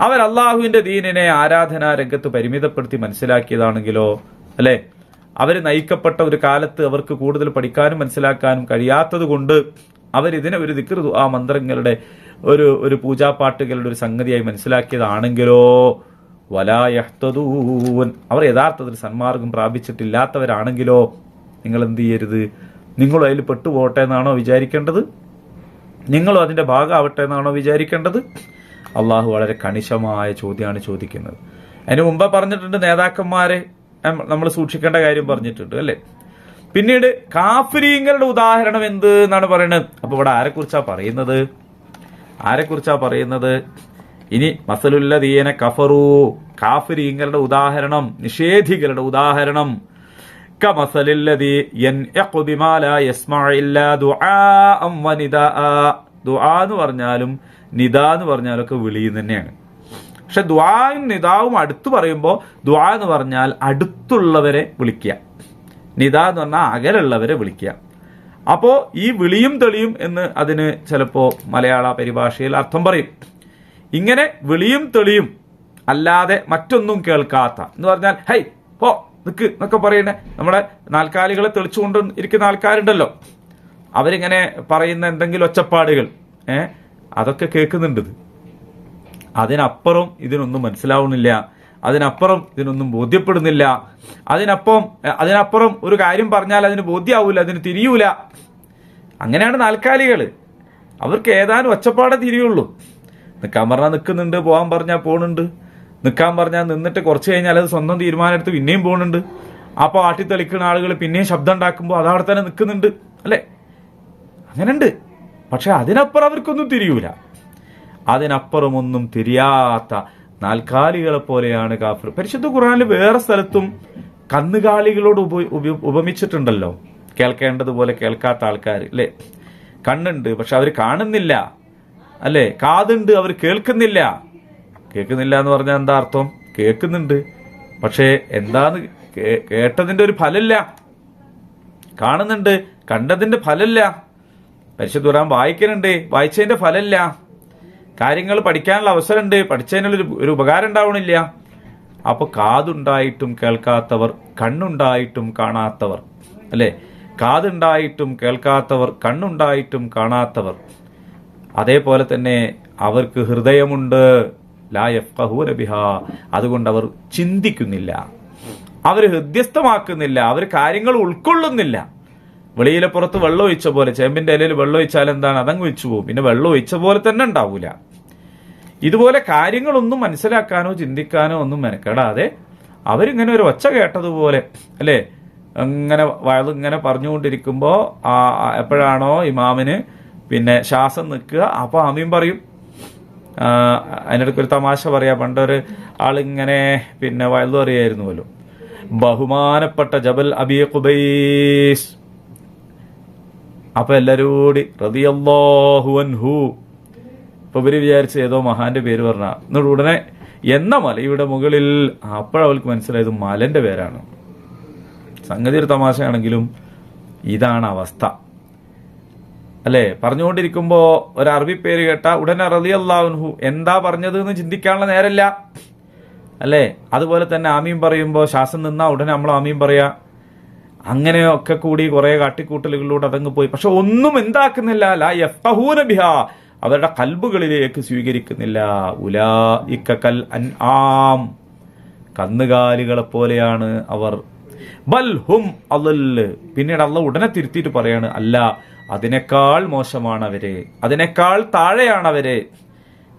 അവർ അള്ളാഹുവിന്റെ ദീനിനെ ആരാധനാ രംഗത്ത് പരിമിതപ്പെടുത്തി മനസ്സിലാക്കിയതാണെങ്കിലോ, അല്ലെ, അവർ നയിക്കപ്പെട്ട ഒരു കാലത്ത് അവർക്ക് കൂടുതൽ പഠിക്കാനും മനസ്സിലാക്കാനും കഴിയാത്തത് കൊണ്ട് അവരിതിനെ ഒരു ദിക്ർ ദുആ മന്ത്രങ്ങളുടെ ഒരു പൂജാപാട്ടുകളുടെ ഒരു സംഗതിയായി മനസ്സിലാക്കിയതാണെങ്കിലോ, വലാ യഹ്തദൂൻ, അവർ യഥാർത്ഥത്തിൽ സന്മാർഗം പ്രാപിച്ചിട്ടില്ലാത്തവരാണെങ്കിലോ, നിങ്ങൾ എന്ത് ചെയ്യരുത്? നിങ്ങളും അതിൽ പെട്ടുപോട്ടെ എന്നാണോ വിചാരിക്കേണ്ടത്? നിങ്ങളും അതിന്റെ ഭാഗമാവട്ടെ എന്നാണോ വിചാരിക്കേണ്ടത്? അള്ളാഹു വളരെ കണിശമായ ചോദ്യമാണ് ചോദിക്കുന്നത്. അതിന് മുമ്പ് പറഞ്ഞിട്ടുണ്ട് നേതാക്കന്മാരെ നമ്മൾ സൂക്ഷിക്കേണ്ട കാര്യം പറഞ്ഞിട്ടുണ്ട് അല്ലേ. പിന്നീട് കാഫിരീങ്ങളുടെ ഉദാഹരണം എന്ത് എന്നാണ് പറയുന്നത്. അപ്പൊ ഇവിടെ ആരെക്കുറിച്ചാ പറയുന്നത്? ഇനി മസലുല്ലദീന കഫറു, കാഫിരീങ്ങളുടെ ഉദാഹരണം, നിഷേധികളുടെ ഉദാഹരണം, കമസലില്ലദീ യൻഇഖു ബിമാ ലാ യസ്മഉ ഇല്ലാ ദുആഅൻ വനിദാഅ. ദുആ എന്ന് പറഞ്ഞാലും നിദാ എന്ന് പറഞ്ഞാലും ഒക്കെ വിളിയും തന്നെയാണ്. പക്ഷെ ദുആയും നിദാവും അടുത്ത് പറയുമ്പോൾ ദുആ എന്ന് പറഞ്ഞാൽ അടുത്തുള്ളവരെ വിളിക്കുക, നിദാ എന്ന് പറഞ്ഞാൽ അകലുള്ളവരെ വിളിക്കുക. അപ്പോ ഈ വിളിയും തെളിയും എന്ന് അതിന് ചിലപ്പോ മലയാള പരിഭാഷയിൽ അർത്ഥം പറയും. ഇങ്ങനെ വിളിയും തെളിയും അല്ലാതെ മറ്റൊന്നും കേൾക്കാത്ത എന്ന് പറഞ്ഞാൽ ഹൈ പോ നിക്ക് എന്നൊക്കെ പറയണേ, നമ്മുടെ നാൽക്കാലികളെ തെളിച്ചുകൊണ്ട് ഇരിക്കുന്ന ആൾക്കാരുണ്ടല്ലോ, അവരിങ്ങനെ പറയുന്ന എന്തെങ്കിലും ഒച്ചപ്പാടുകൾ അതൊക്കെ കേൾക്കുന്നുണ്ട്. അതിനപ്പുറം ഇതിനൊന്നും മനസ്സിലാവുന്നില്ല, അതിനപ്പുറം ഇതിനൊന്നും ബോധ്യപ്പെടുന്നില്ല, അതിനപ്പുറം ഒരു കാര്യം പറഞ്ഞാൽ അതിന് ബോധ്യാവൂല, അതിന് തിരിയൂല. അങ്ങനെയാണ് നാൽക്കാലികൾ. അവർക്ക് ഏതാനും ഒച്ചപ്പാടെ തിരിയുള്ളൂ. നിൽക്കാൻ പറഞ്ഞാൽ നിൽക്കുന്നുണ്ട്, പോകാൻ പറഞ്ഞാൽ പോകുന്നുണ്ട്, നിൽക്കാൻ പറഞ്ഞാൽ നിന്നിട്ട് കുറച്ച് കഴിഞ്ഞാൽ അത് സ്വന്തം തീരുമാനം എടുത്ത് പിന്നെയും പോകുന്നുണ്ട്. അപ്പോൾ ആട്ടിത്തെളിക്കുന്ന ആളുകൾ പിന്നെയും ശബ്ദം ഉണ്ടാക്കുമ്പോൾ അതവിടെ തന്നെ നിൽക്കുന്നുണ്ട്, അല്ലേ? അങ്ങനെയുണ്ട്. പക്ഷെ അതിനപ്പുറം അവർക്കൊന്നും തിരിയൂല. അതിനപ്പുറമൊന്നും തിരിയാത്ത നാൽക്കാലികളെ പോലെയാണ് കാഫിർ. പരിശുദ്ധ ഖുർആനിൽ വേറെ സ്ഥലത്തും കന്നുകാലികളോട് ഉപമിച്ചിട്ടുണ്ടല്ലോ. കേൾക്കേണ്ടതുപോലെ കേൾക്കാത്ത ആൾക്കാർ, അല്ലേ? കണ്ണുണ്ട് പക്ഷെ അവർ കാണുന്നില്ല, അല്ലേ? കാതുണ്ട് അവർ കേൾക്കുന്നില്ല. കേൾക്കുന്നില്ല എന്ന് പറഞ്ഞാൽ എന്താ അർത്ഥം? കേൾക്കുന്നുണ്ട് പക്ഷേ എന്താന്ന് കേട്ടതിന്റെ ഒരു ഫലമില്ല, കാണുന്നുണ്ട് കണ്ടതിന്റെ ഫലമില്ല. പരിശുദ്ധ ഖുർആൻ വായിക്കുന്നുണ്ട്, വായിച്ചതിന്റെ ഫലമില്ല. കാര്യങ്ങൾ പഠിക്കാനുള്ള അവസരമുണ്ട്, പഠിച്ചതിനുള്ള ഒരു ഉപകാരം ഉണ്ടാവണില്ല. അപ്പൊ കാതുണ്ടായിട്ടും കേൾക്കാത്തവർ, കണ്ണുണ്ടായിട്ടും കാണാത്തവർ, അല്ലെ? കാതുണ്ടായിട്ടും കേൾക്കാത്തവർ, കണ്ണുണ്ടായിട്ടും കാണാത്തവർ. അതേപോലെ തന്നെ അവർക്ക് ഹൃദയമുണ്ട്, ലാ യഫ്ഖഹൂന ബിഹാ, അതുകൊണ്ട് അവർ ചിന്തിക്കുന്നില്ല, അവർ ഹൃദ്യസ്ഥമാക്കുന്നില്ല, അവർ കാര്യങ്ങൾ ഉൾക്കൊള്ളുന്നില്ല. വെളിയിലെ പുറത്ത് വെള്ളം ഒഴിച്ച പോലെ, ചേമ്പിന്റെ ഇലയിൽ വെള്ളം ഒഴിച്ചാൽ എന്താണ്? അതങ്ങ് വെച്ചു പോകും, പിന്നെ വെള്ളം ഒഴിച്ച പോലെ തന്നെ ഉണ്ടാവൂല. ഇതുപോലെ കാര്യങ്ങളൊന്നും മനസ്സിലാക്കാനോ ചിന്തിക്കാനോ ഒന്നും മെനക്കെടാതെ അവരിങ്ങനെ ഒരു ഒച്ച കേട്ടതുപോലെ, അല്ലേ? ഇങ്ങനെ ഇങ്ങനെ പറഞ്ഞുകൊണ്ടിരിക്കുമ്പോൾ എപ്പോഴാണോ ഇമാമിന് പിന്നെ ശ്വാസം നിൽക്കുക, അപ്പൊ ആമീൻ പറയും. അതിനിടയ്ക്ക് ഒരു തമാശ പറയാ, പണ്ടൊരു ആളിങ്ങനെ പിന്നെ വയലു അറിയായിരുന്നുവല്ലോ, ബഹുമാനപ്പെട്ട ജബൽ അബീ ഖുബൈസ്. അപ്പൊ എല്ലാരും കൂടി റളിയല്ലാഹു അൻഹു. ഇപ്പൊ ഇവര് വിചാരിച്ച് ഏതോ മഹാന്റെ പേര് പറഞ്ഞ, എന്നിട്ട് ഉടനെ എന്ന മലയുടെ മുകളിൽ, അപ്പോഴവൾക്ക് മനസ്സിലായത് മലന്റെ പേരാണ്. സംഗതി ഒരു തമാശയാണെങ്കിലും ഇതാണ് അവസ്ഥ, അല്ലേ? പറഞ്ഞുകൊണ്ടിരിക്കുമ്പോ ഒരു അറബി പേര് കേട്ട ഉടനെ റളിയല്ലാഹു അൻഹു, എന്താ പറഞ്ഞത് എന്ന് ചിന്തിക്കാനുള്ള നേരല്ല, അല്ലേ? അതുപോലെ തന്നെ ആമീൻ പറയുമ്പോ ശ്വാസം നിന്നാ ഉടനെ നമ്മൾ ആമീൻ പറയാ. അങ്ങനെയൊക്കെ കൂടി കുറെ കാട്ടിക്കൂട്ടലുകളിലൂടെ അതങ്ങ് പോയി. പക്ഷെ ഒന്നും എന്താക്കുന്നില്ല, ലാ യഫ്ഖഹൂന ബിഹാ, അവരുടെ കൽബുകളിലേക്ക് സ്വീകരിക്കുന്നില്ല. ഉലൈക കൽ അൻആം, കന്നുകാലികളെ പോലെയാണ് അവർ. ബൽ ഹും അളൽ, പിന്നീട് അള്ളാഹ് ഉടനെ തിരുത്തിയിട്ട് പറയാണ്, അല്ല, അതിനേക്കാൾ മോശമാണ് അവര്, അതിനേക്കാൾ താഴെയാണ് അവര്.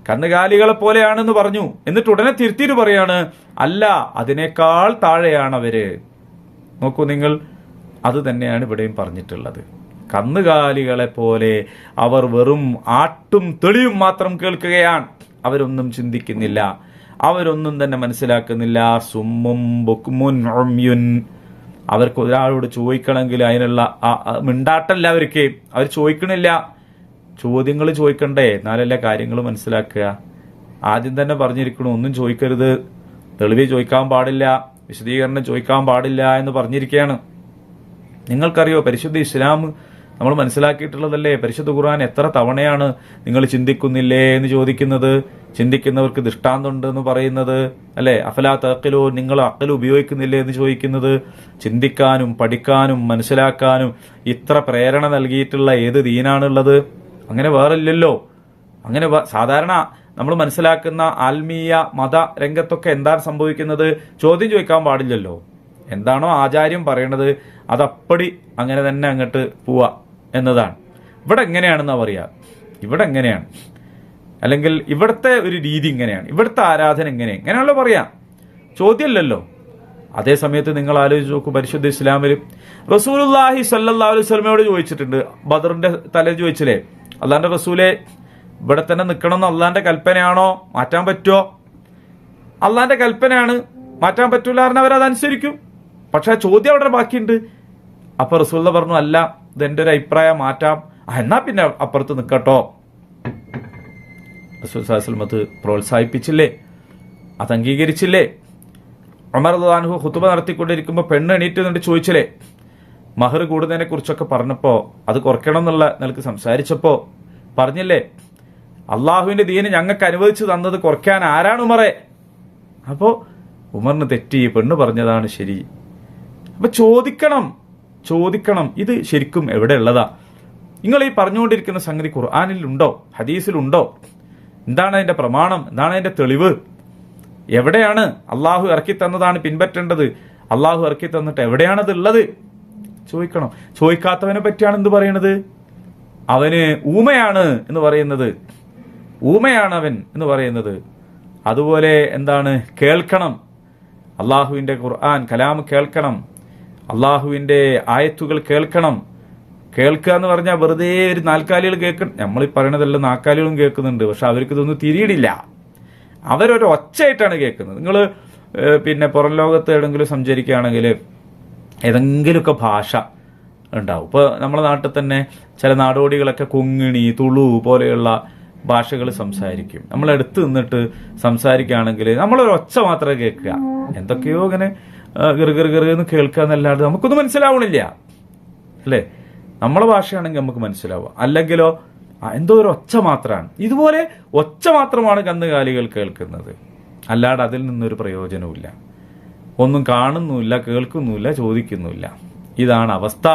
കന്നുകാലികളെ പോലെയാണെന്ന് പറഞ്ഞു, എന്നിട്ട് ഉടനെ തിരുത്തിയിട്ട് പറയാണ്, അല്ല, അതിനേക്കാൾ താഴെയാണ് അവര്. നോക്കൂ നിങ്ങൾ, അത് തന്നെയാണ് ഇവിടെയും പറഞ്ഞിട്ടുള്ളത്. കന്നുകാലികളെ പോലെ അവർ വെറും ആട്ടും തെളിയും മാത്രം കേൾക്കുകയാണ്, അവരൊന്നും ചിന്തിക്കുന്നില്ല, അവരൊന്നും തന്നെ മനസ്സിലാക്കുന്നില്ല. സുമ്മും ബുക്മുൻ ഉമ്യുൻ, അവർക്ക് ഒരാളോട് ചോദിക്കണമെങ്കിൽ അതിനുള്ള മിണ്ടാട്ടല്ല അവർക്ക്, അവർ ചോദിക്കണില്ല. ചോദ്യങ്ങൾ ചോദിക്കണ്ടേ, എന്നാലല്ലേ കാര്യങ്ങൾ മനസ്സിലാക്കുക. ആദ്യം തന്നെ പറഞ്ഞിരിക്കണു, ഒന്നും ചോദിക്കരുത്, തെളിവ് ചോദിക്കാൻ പാടില്ല, വിശദീകരണം ചോദിക്കാൻ പാടില്ല എന്ന് പറഞ്ഞിരിക്കുകയാണ്. നിങ്ങൾക്കറിയോ, പരിശുദ്ധ ഇസ്ലാം നമ്മൾ മനസ്സിലാക്കിയിട്ടുള്ളതല്ലേ? പരിശുദ്ധ ഖുർആൻ എത്ര തവണയാണ് നിങ്ങൾ ചിന്തിക്കുന്നില്ലേ എന്ന് ചോദിക്കുന്നത്, ചിന്തിക്കുന്നവർക്ക് ദൃഷ്ടാന്തമുണ്ട് എന്ന് പറയുന്നത്, അല്ലെ? അഫലാ തഅഖിലൂ, നിങ്ങൾ അഖൽ ഉപയോഗിക്കുന്നില്ലേ എന്ന് ചോദിക്കുന്നത്. ചിന്തിക്കാനും പഠിക്കാനും മനസ്സിലാക്കാനും ഇത്ര പ്രേരണ നൽകിയിട്ടുള്ള ഏത് ദീനാണുള്ളത്? അങ്ങനെ വേറില്ലല്ലോ. അങ്ങനെ സാധാരണ നമ്മൾ മനസ്സിലാക്കുന്ന ആത്മീയ മത രംഗത്തൊക്കെ എന്താണ് സംഭവിക്കുന്നത്? ചോദ്യം ചോദിക്കാൻ പാടില്ലല്ലോ. എന്താണോ ആചാര്യം പറയണത് അതപ്പടി അങ്ങനെ തന്നെ അങ്ങോട്ട് പോവാ എന്നതാണ്. ഇവിടെ എങ്ങനെയാണെന്നാ പറയാ, ഇവിടെ എങ്ങനെയാണ്, അല്ലെങ്കിൽ ഇവിടുത്തെ ഒരു രീതി ഇങ്ങനെയാണ്, ഇവിടുത്തെ ആരാധന ഇങ്ങനെയാണല്ലോ പറയാ. ചോദ്യമല്ലല്ലോ, അതേ സമയത്ത് നിങ്ങൾ ആലോചിച്ച് നോക്കൂ, പരിശുദ്ധ ഇസ്ലാമിൽ റസൂലുള്ളാഹി സ്വല്ലല്ലാഹു അലൈഹി വസല്ലമയോട് ചോദിച്ചിട്ടുണ്ട്, ബദറിന്റെ തലേന്ന് ചോദിച്ചില്ലേ, അള്ളാന്റെ റസൂലെ ഇവിടെ തന്നെ നിൽക്കണമെന്ന് അള്ളാന്റെ കൽപ്പനയാണോ, മാറ്റാൻ പറ്റുമോ? അള്ളാന്റെ കൽപ്പനയാണ്, മാറ്റാൻ പറ്റൂല പറഞ്ഞാൽ അവരതനുസരിക്കും. പക്ഷെ ആ ചോദ്യം അവിടെ ബാക്കിയുണ്ട്. അപ്പൊ റസൂൽ പറഞ്ഞു, അല്ല, ഇതെന്റെ ഒരു അഭിപ്രായം, മാറ്റാം, എന്നാ പിന്നെ അപ്പുറത്ത് നിൽക്കട്ടോ. റസൂൽ സല്ലല്ലാഹു അലൈഹി വസല്ലം അത് പ്രോത്സാഹിപ്പിച്ചില്ലേ, അത് അംഗീകരിച്ചില്ലേ? ഉമർ റളിയല്ലാഹു അൻഹു ഖുതുബ നടത്തിക്കൊണ്ടിരിക്കുമ്പോൾ പെണ്ണ് എണീറ്റ് നിന്നിട്ട് ചോദിച്ചില്ലേ, മഹർ കൂടുന്നതിനെ കുറിച്ചൊക്കെ പറഞ്ഞപ്പോ അത് കുറയ്ക്കണം എന്നുള്ള നിലക്ക് സംസാരിച്ചപ്പോ പറഞ്ഞില്ലേ, അള്ളാഹുവിന്റെ ദീന് ഞങ്ങൾക്ക് അനുവദിച്ചു തന്നത് കുറയ്ക്കാൻ ആരാണ് ഉമറെ? അപ്പോ ഉമറിന് തെറ്റി, പെണ്ണ് പറഞ്ഞതാണ് ശരി. അപ്പൊ ചോദിക്കണം ഇത് ശരിക്കും എവിടെ ഉള്ളതാ? നിങ്ങൾ ഈ പറഞ്ഞുകൊണ്ടിരിക്കുന്ന സംഗതി ഖുർആനിലുണ്ടോ, ഹദീസിലുണ്ടോ? എന്താണ് അതിന്റെ പ്രമാണം? എന്താണ് അതിന്റെ തെളിവ്? എവിടെയാണ് അള്ളാഹു ഇറക്കി തന്നതാണ് പിൻപറ്റേണ്ടത്? അള്ളാഹു ഇറക്കി തന്നിട്ട് എവിടെയാണത് ഉള്ളത്? ചോദിക്കണം. ചോദിക്കാത്തവനെ പറ്റിയാണ് എന്ത് പറയണത്? അവന് ഊമയാണ് എന്ന് പറയുന്നത്, ഊമയാണ് അവൻ എന്ന് പറയുന്നത്. അതുപോലെ എന്താണ്, കേൾക്കണം, അള്ളാഹുവിന്റെ ഖുർആൻ കലാം കേൾക്കണം, അള്ളാഹുവിന്റെ ആയത്തുകൾ കേൾക്കണം. കേൾക്കുക എന്ന് പറഞ്ഞാൽ വെറുതെ ഒരു നാൽക്കാലികൾ കേൾക്കണം. നമ്മളീ പറയണതെല്ലാം നാൽക്കാലികളും കേൾക്കുന്നുണ്ട്, പക്ഷെ അവർക്ക് ഇതൊന്നും തിരിയിടില്ല. അവരൊരു ഒച്ചയായിട്ടാണ് കേൾക്കുന്നത്. നിങ്ങൾ പിന്നെ പുറം ലോകത്ത് എവിടെയെങ്കിലും സഞ്ചരിക്കുകയാണെങ്കിൽ ഏതെങ്കിലുമൊക്കെ ഭാഷ ഉണ്ടാവും. ഇപ്പോൾ നമ്മുടെ നാട്ടിൽ തന്നെ ചില നാടോടികളൊക്കെ കൊങ്ങിണി, തുളു പോലെയുള്ള ഭാഷകൾ സംസാരിക്കും. നമ്മളെടുത്ത് നിന്നിട്ട് സംസാരിക്കുകയാണെങ്കിൽ നമ്മളൊരു ഒച്ച മാത്രമേ കേൾക്കുക, എന്തൊക്കെയോ ഇങ്ങനെ ഗിറുഗിറുന്ന് കേൾക്കുക എന്നല്ലാണ്ട് നമുക്കൊന്നും മനസ്സിലാവണില്ല, അല്ലേ? നമ്മളെ ഭാഷയാണെങ്കിൽ നമുക്ക് മനസ്സിലാവുക, അല്ലെങ്കിലോ എന്തോ ഒരു ഒച്ച മാത്രമാണ്. ഇതുപോലെ ഒച്ച മാത്രമാണ് കന്നുകാലികൾ കേൾക്കുന്നത്, അല്ലാതെ അതിൽ നിന്നൊരു പ്രയോജനവുമില്ല. ഒന്നും കാണുന്നുമില്ല, കേൾക്കുന്നുമില്ല, ചോദിക്കുന്നുമില്ല. ഇതാണ് അവസ്ഥ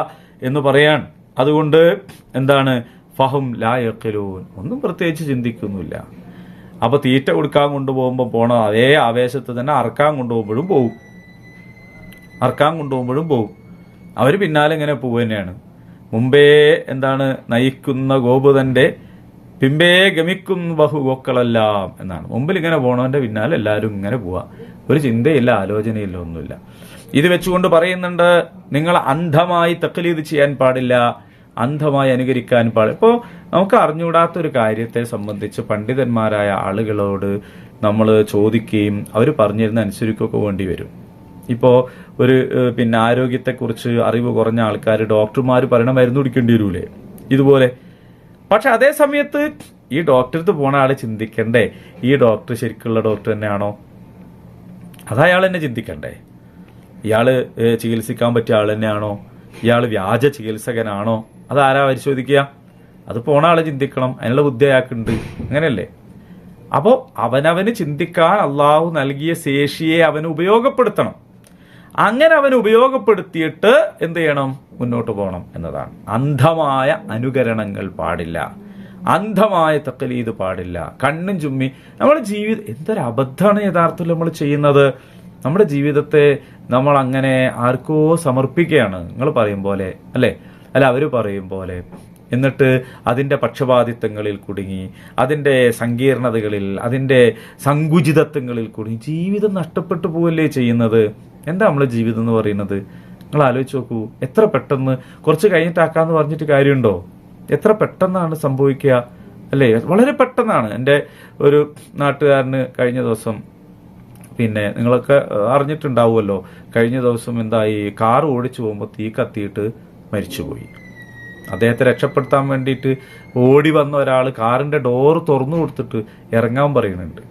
എന്ന് പറയാൻ. അതുകൊണ്ട് എന്താണ്, ഫഹും ലാ യഖിലൂൻ, ഒന്നും പ്രത്യേകിച്ച് ചിന്തിക്കുന്നില്ല. അപ്പൊ തീറ്റ കൊടുക്കാൻ കൊണ്ടുപോകുമ്പോൾ പോണ അതേ ആവേശത്ത് തന്നെ അറക്കാൻ കൊണ്ടുപോകുമ്പോഴും പോകും. അവർ പിന്നാലെ ഇങ്ങനെ പോവുക തന്നെയാണ്. മുമ്പേ എന്താണ്, നയിക്കുന്ന ഗോപുതന്റെ പിമ്പേ ഗമിക്കും ബഹുഗോക്കളെല്ലാം എന്നാണ്. മുമ്പിൽ ഇങ്ങനെ പോണവന്റെ പിന്നാലെ എല്ലാവരും ഇങ്ങനെ പോവാ, ഒരു ചിന്തയില്ല, ആലോചനയില്ല, ഒന്നുമില്ല. ഇത് വെച്ചുകൊണ്ട് പറയുന്നുണ്ട്, നിങ്ങൾ അന്ധമായി തഖ്ലീദ് ചെയ്യാൻ പാടില്ല, അന്ധമായി അനുകരിക്കാൻ പാടില്ല. ഇപ്പോൾ നമുക്ക് അറിഞ്ഞുകൂടാത്തൊരു കാര്യത്തെ സംബന്ധിച്ച് പണ്ഡിതന്മാരായ ആളുകളോട് നമ്മൾ ചോദിക്കുകയും അവർ പറഞ്ഞിരുന്ന അനുസരിക്കുകയൊക്കെ വേണ്ടി വരും. ഇപ്പോൾ ഒരു പിന്നെ ആരോഗ്യത്തെക്കുറിച്ച് അറിവ് കുറഞ്ഞ ആൾക്കാർ ഡോക്ടർമാർ പറയണ മരുന്ന് കുടിക്കേണ്ടി വരൂലേ, ഇതുപോലെ. പക്ഷെ അതേ സമയത്ത് ഈ ഡോക്ടർക്ക് പോണ ആള് ചിന്തിക്കണ്ടേ, ഈ ഡോക്ടർ ശരിക്കുള്ള ഡോക്ടർ തന്നെയാണോ? അതയാൾ തന്നെ ചിന്തിക്കണ്ടേ. ഇയാള് ചികിത്സിക്കാൻ പറ്റിയ ആൾ തന്നെയാണോ? ഇയാൾ വ്യാജ ചികിത്സകനാണോ? അതാരാ പരിശോധിക്കുക? അത് പോണ ആള് ചിന്തിക്കണം, അതിനുള്ള ബുദ്ധി അയാൾക്കുണ്ട്, അങ്ങനെയല്ലേ? അപ്പോൾ അവനവന് ചിന്തിക്കാൻ അള്ളാഹു നൽകിയ ശേഷിയെ അവന് ഉപയോഗപ്പെടുത്തണം. അങ്ങനെ അവന് ഉപയോഗപ്പെടുത്തിയിട്ട് എന്ത് ചെയ്യണം, മുന്നോട്ട് പോകണം എന്നതാണ്. അന്ധമായ അനുകരണങ്ങൾ പാടില്ല, അന്ധമായ തഖ്ലീദ് പാടില്ല. കണ്ണും ചുമ്മി നമ്മുടെ ജീവിതം എന്തൊരു അബദ്ധമാണ് യഥാർത്ഥത്തിൽ നമ്മൾ ചെയ്യുന്നത്. നമ്മുടെ ജീവിതത്തെ നമ്മൾ അങ്ങനെ ആർക്കോ സമർപ്പിക്കുകയാണ്, നിങ്ങൾ പറയും പോലെ, അല്ലെ അവർ പറയും പോലെ. എന്നിട്ട് അതിൻ്റെ പക്ഷപാതിത്വങ്ങളിൽ കുടുങ്ങി, അതിൻ്റെ സങ്കീർണതകളിൽ, അതിൻ്റെ സങ്കുചിതത്വങ്ങളിൽ കുടുങ്ങി ജീവിതം നഷ്ടപ്പെട്ടു പോവല്ലേ ചെയ്യുന്നത്. എന്താ നമ്മളെ ജീവിതം എന്ന് പറയുന്നത്? നിങ്ങൾ ആലോചിച്ച് നോക്കൂ, എത്ര പെട്ടെന്ന് കുറച്ച് കഴിഞ്ഞിട്ടാക്കാന്ന് പറഞ്ഞിട്ട് കാര്യമുണ്ടോ? എത്ര പെട്ടെന്നാണ് സംഭവിക്കുക, അല്ലേ? വളരെ പെട്ടെന്നാണ്. എൻ്റെ ഒരു നാട്ടുകാരന് കഴിഞ്ഞ ദിവസം, പിന്നെ നിങ്ങളൊക്കെ അറിഞ്ഞിട്ടുണ്ടാവുമല്ലോ, കഴിഞ്ഞ ദിവസം എന്തായി, കാർ ഓടിച്ചു പോകുമ്പോൾ തീ കത്തിയിട്ട് മരിച്ചുപോയി. അദ്ദേഹത്തെ രക്ഷപ്പെടുത്താൻ വേണ്ടിയിട്ട് ഓടി വന്ന ഒരാൾ കാറിൻ്റെ ഡോറ് തുറന്നു കൊടുത്തിട്ട് ഇറങ്ങാൻ പറയുന്നുണ്ട്.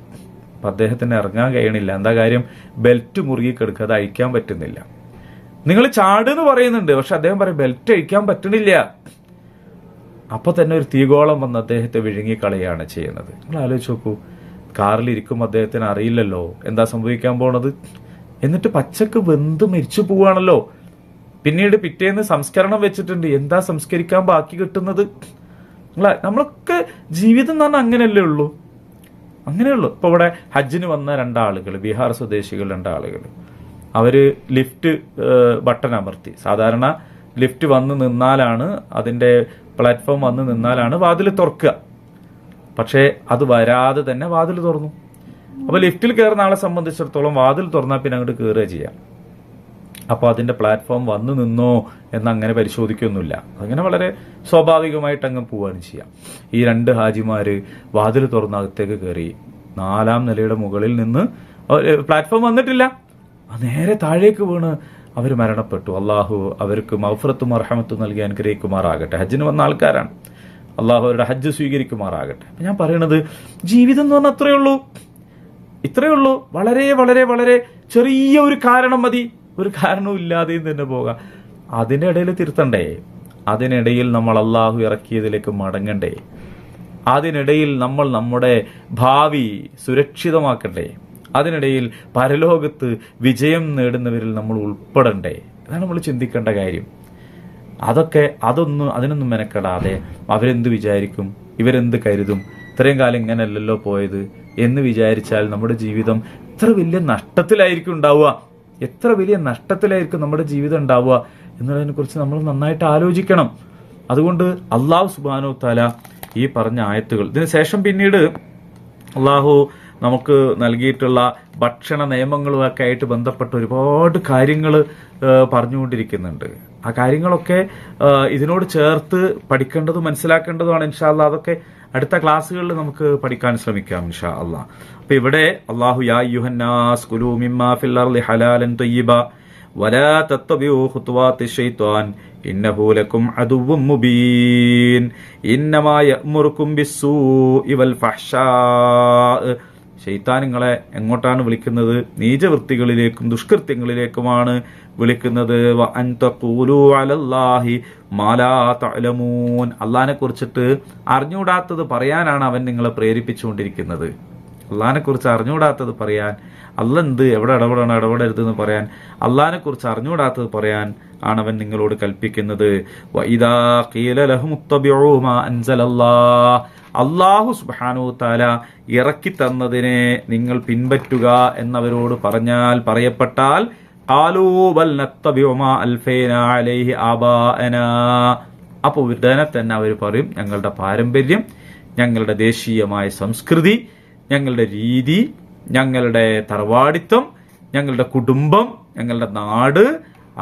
അപ്പം അദ്ദേഹത്തിന് ഇറങ്ങാൻ കഴിയണില്ല. എന്താ കാര്യം? ബെൽറ്റ് മുറുകി കിടക്കുക, അത് അഴിക്കാൻ പറ്റുന്നില്ല. നിങ്ങൾ ചാടുന്ന് പറയുന്നുണ്ട്, പക്ഷെ അദ്ദേഹം പറയും ബെൽറ്റ് അഴിക്കാൻ പറ്റണില്ല. അപ്പൊ തന്നെ ഒരു തീഗോളം വന്ന് അദ്ദേഹത്തെ വിഴുങ്ങിക്കളയാണ് ചെയ്യുന്നത്. നിങ്ങൾ ആലോചിച്ച് നോക്കൂ, കാറിലിരിക്കും അദ്ദേഹത്തിന് അറിയില്ലല്ലോ എന്താ സംഭവിക്കാൻ പോണത്. എന്നിട്ട് പച്ചക്ക് വെന്ത് മരിച്ചു പോവാണല്ലോ. പിന്നീട് പിറ്റേന്ന് സംസ്കരണം വെച്ചിട്ടുണ്ട്. എന്താ സംസ്കരിക്കാൻ ബാക്കി കിട്ടുന്നത്? നമ്മളൊക്കെ ജീവിതം എന്ന് പറഞ്ഞാൽ അങ്ങനെയുള്ളൂ. ഇപ്പൊ ഇവിടെ ഹജ്ജിന് വന്ന രണ്ടാളുകൾ, ബീഹാർ സ്വദേശികൾ രണ്ടാളുകൾ, അവര് ലിഫ്റ്റ് ബട്ടൺ അമർത്തി. സാധാരണ ലിഫ്റ്റ് വന്ന് നിന്നാലാണ്, അതിന്റെ പ്ലാറ്റ്ഫോം വന്ന് നിന്നാലാണ് വാതിൽ തുറക്കുക. പക്ഷേ അത് വരാതെ തന്നെ വാതിൽ തുറന്നു. അപ്പൊ ലിഫ്റ്റിൽ കയറുന്ന ആളെ സംബന്ധിച്ചിടത്തോളം വാതിൽ തുറന്നാൽ പിന്നെ അങ്ങോട്ട് കയറുക ചെയ്യാം. അപ്പോൾ അതിൻ്റെ പ്ലാറ്റ്ഫോം വന്നു നിന്നോ എന്നങ്ങനെ പരിശോധിക്കൊന്നുമില്ല. അങ്ങനെ വളരെ സ്വാഭാവികമായിട്ട് അങ്ങ് പോവുകയാണ് ചെയ്യാം. ഈ 2 ഹാജിമാർ വാതിൽ തുറന്ന് അകത്തേക്ക് കയറി. 4ാം നിലയുടെ മുകളിൽ നിന്ന് പ്ലാറ്റ്ഫോം വന്നിട്ടില്ല, നേരെ താഴേക്ക് വീണ് അവർ മരണപ്പെട്ടു. അള്ളാഹു അവർക്ക് മഗ്ഫിറത്തും മർഹമത്തും നൽകി അനുഗ്രഹിക്കുമാറാകട്ടെ. ഹജ്ജിന് വന്ന ആൾക്കാരാണ്, അള്ളാഹു അവരുടെ ഹജ്ജ് സ്വീകരിക്കുമാറാകട്ടെ. അപ്പം ഞാൻ പറയണത്, ജീവിതം എന്ന് പറഞ്ഞാൽ ഇത്രയേ ഉള്ളൂ. വളരെ വളരെ വളരെ ചെറിയ ഒരു കാരണം മതി, ഒരു കാരണവും ഇല്ലാതെയും തന്നെ പോകാം. അതിനിടയിൽ തിരുത്തണ്ടേ? അതിനിടയിൽ നമ്മൾ അള്ളാഹു ഇറക്കിയതിലേക്ക് മടങ്ങണ്ടേ? അതിനിടയിൽ നമ്മൾ നമ്മുടെ ഭാവി സുരക്ഷിതമാക്കണ്ടേ? അതിനിടയിൽ പരലോകത്ത് വിജയം നേടുന്നവരിൽ നമ്മൾ ഉൾപ്പെടണ്ടേ? അതാണ് നമ്മൾ ചിന്തിക്കേണ്ട കാര്യം. അതിനൊന്നും മെനക്കെടാതെ അവരെന്ത് വിചാരിക്കും, ഇവരെന്ത് കരുതും, ഇത്രയും കാലം ഇങ്ങനെയല്ലല്ലോ പോയത് എന്ന് വിചാരിച്ചാൽ നമ്മുടെ ജീവിതം എത്ര വലിയ നഷ്ടത്തിലായിരിക്കും ഉണ്ടാവുക, എത്ര വലിയ നഷ്ടത്തിലായിരിക്കും നമ്മുടെ ജീവിതം ഉണ്ടാവുക എന്നുള്ളതിനെ കുറിച്ച് നമ്മൾ നന്നായിട്ട് ആലോചിക്കണം. അതുകൊണ്ട് അള്ളാഹു സുബ്ഹാനഹു തആല ഈ പറഞ്ഞ ആയത്തുകൾ, ഇതിന് ശേഷം പിന്നീട് അള്ളാഹു നമുക്ക് നൽകിയിട്ടുള്ള ഭക്ഷണ നിയമങ്ങളുമൊക്കെ ആയിട്ട് ബന്ധപ്പെട്ട ഒരുപാട് കാര്യങ്ങൾ പറഞ്ഞുകൊണ്ടിരിക്കുന്നുണ്ട്. ആ കാര്യങ്ങളൊക്കെ ഇതിനോട് ചേർത്ത് പഠിക്കേണ്ടതും മനസ്സിലാക്കേണ്ടതുമാണ്. ഇൻഷാ അല്ലാഹ് അതൊക്കെ അടുത്ത ക്ലാസ്സുകളിൽ നമുക്ക് പഠിക്കാൻ ശ്രമിക്കാം ഇൻഷാ അല്ലാഹ്. അപ്പൊ ഇവിടെ അള്ളാഹു യാ അയ്യുഹന്നാസ് കുലൂ മിമ്മാ ഫിൽ അർളി ഹലാലൻ തയ്യിബ വലാ തത്തബിഉ ഖുതുവാതിശ് ശൈത്വാൻ ഇന്നഹു ലക്കും അദുവ്വും മുബീൻ ഇന്നമാ യഅ്മുറുക്കും ബിസ്സൂഇ വൽ ഫഹ്ശാ. ശൈത്താൻ നിങ്ങളെ എങ്ങോട്ടാണ് വിളിക്കുന്നത്? നീചവൃത്തികളിലേക്കും ദുഷ്കൃത്യങ്ങളിലേക്കുമാണ് വിളിക്കുന്നത്. വ അൻ തഖൂലു അലല്ലാഹി മാ ലാ തഅലമൂൻ. അല്ലാഹനെ കുറിച്ചിട്ട് അറിഞ്ഞൂടാത്തത് പറയാനാണ് അവൻ നിങ്ങളെ പ്രേരിപ്പിച്ചുകൊണ്ടിരിക്കുന്നത്. അള്ളാഹിനെ കുറിച്ച് അറിഞ്ഞുകൂടാത്തത് പറയാൻ, അള്ളാഹ് എന്ത് എവിടെ ഇടപെടണം ഇടപെടരുതെന്ന് പറയാൻ, അള്ളാഹിനെ കുറിച്ച് അറിഞ്ഞുകൂടാത്തത് പറയാൻ ആണവൻ നിങ്ങളോട് കൽപ്പിക്കുന്നത്. വഇദാ ഖീല ലഹും ഇത്തബിഉ മാ അൻസലല്ലാഹ്, അല്ലാഹു സുബ്ഹാനഹു തആല ഇറക്കി തന്നതിനെ നിങ്ങൾ പിൻപറ്റുക എന്നവരോട് പറയപ്പെട്ടാൽ ഖാലൂ ബൽ നത്തബിഉ മാ അൽഫൈനാ അലൈഹി ആബാഅനാ, അപ്പോൾ ഉടനെ തന്നെ അവർ പറയും, ഞങ്ങളുടെ പാരമ്പര്യം, ഞങ്ങളുടെ ദേശീയമായ സംസ്കൃതി, ഞങ്ങളുടെ രീതി, ഞങ്ങളുടെ തറവാടിത്തം, ഞങ്ങളുടെ കുടുംബം, ഞങ്ങളുടെ നാട്,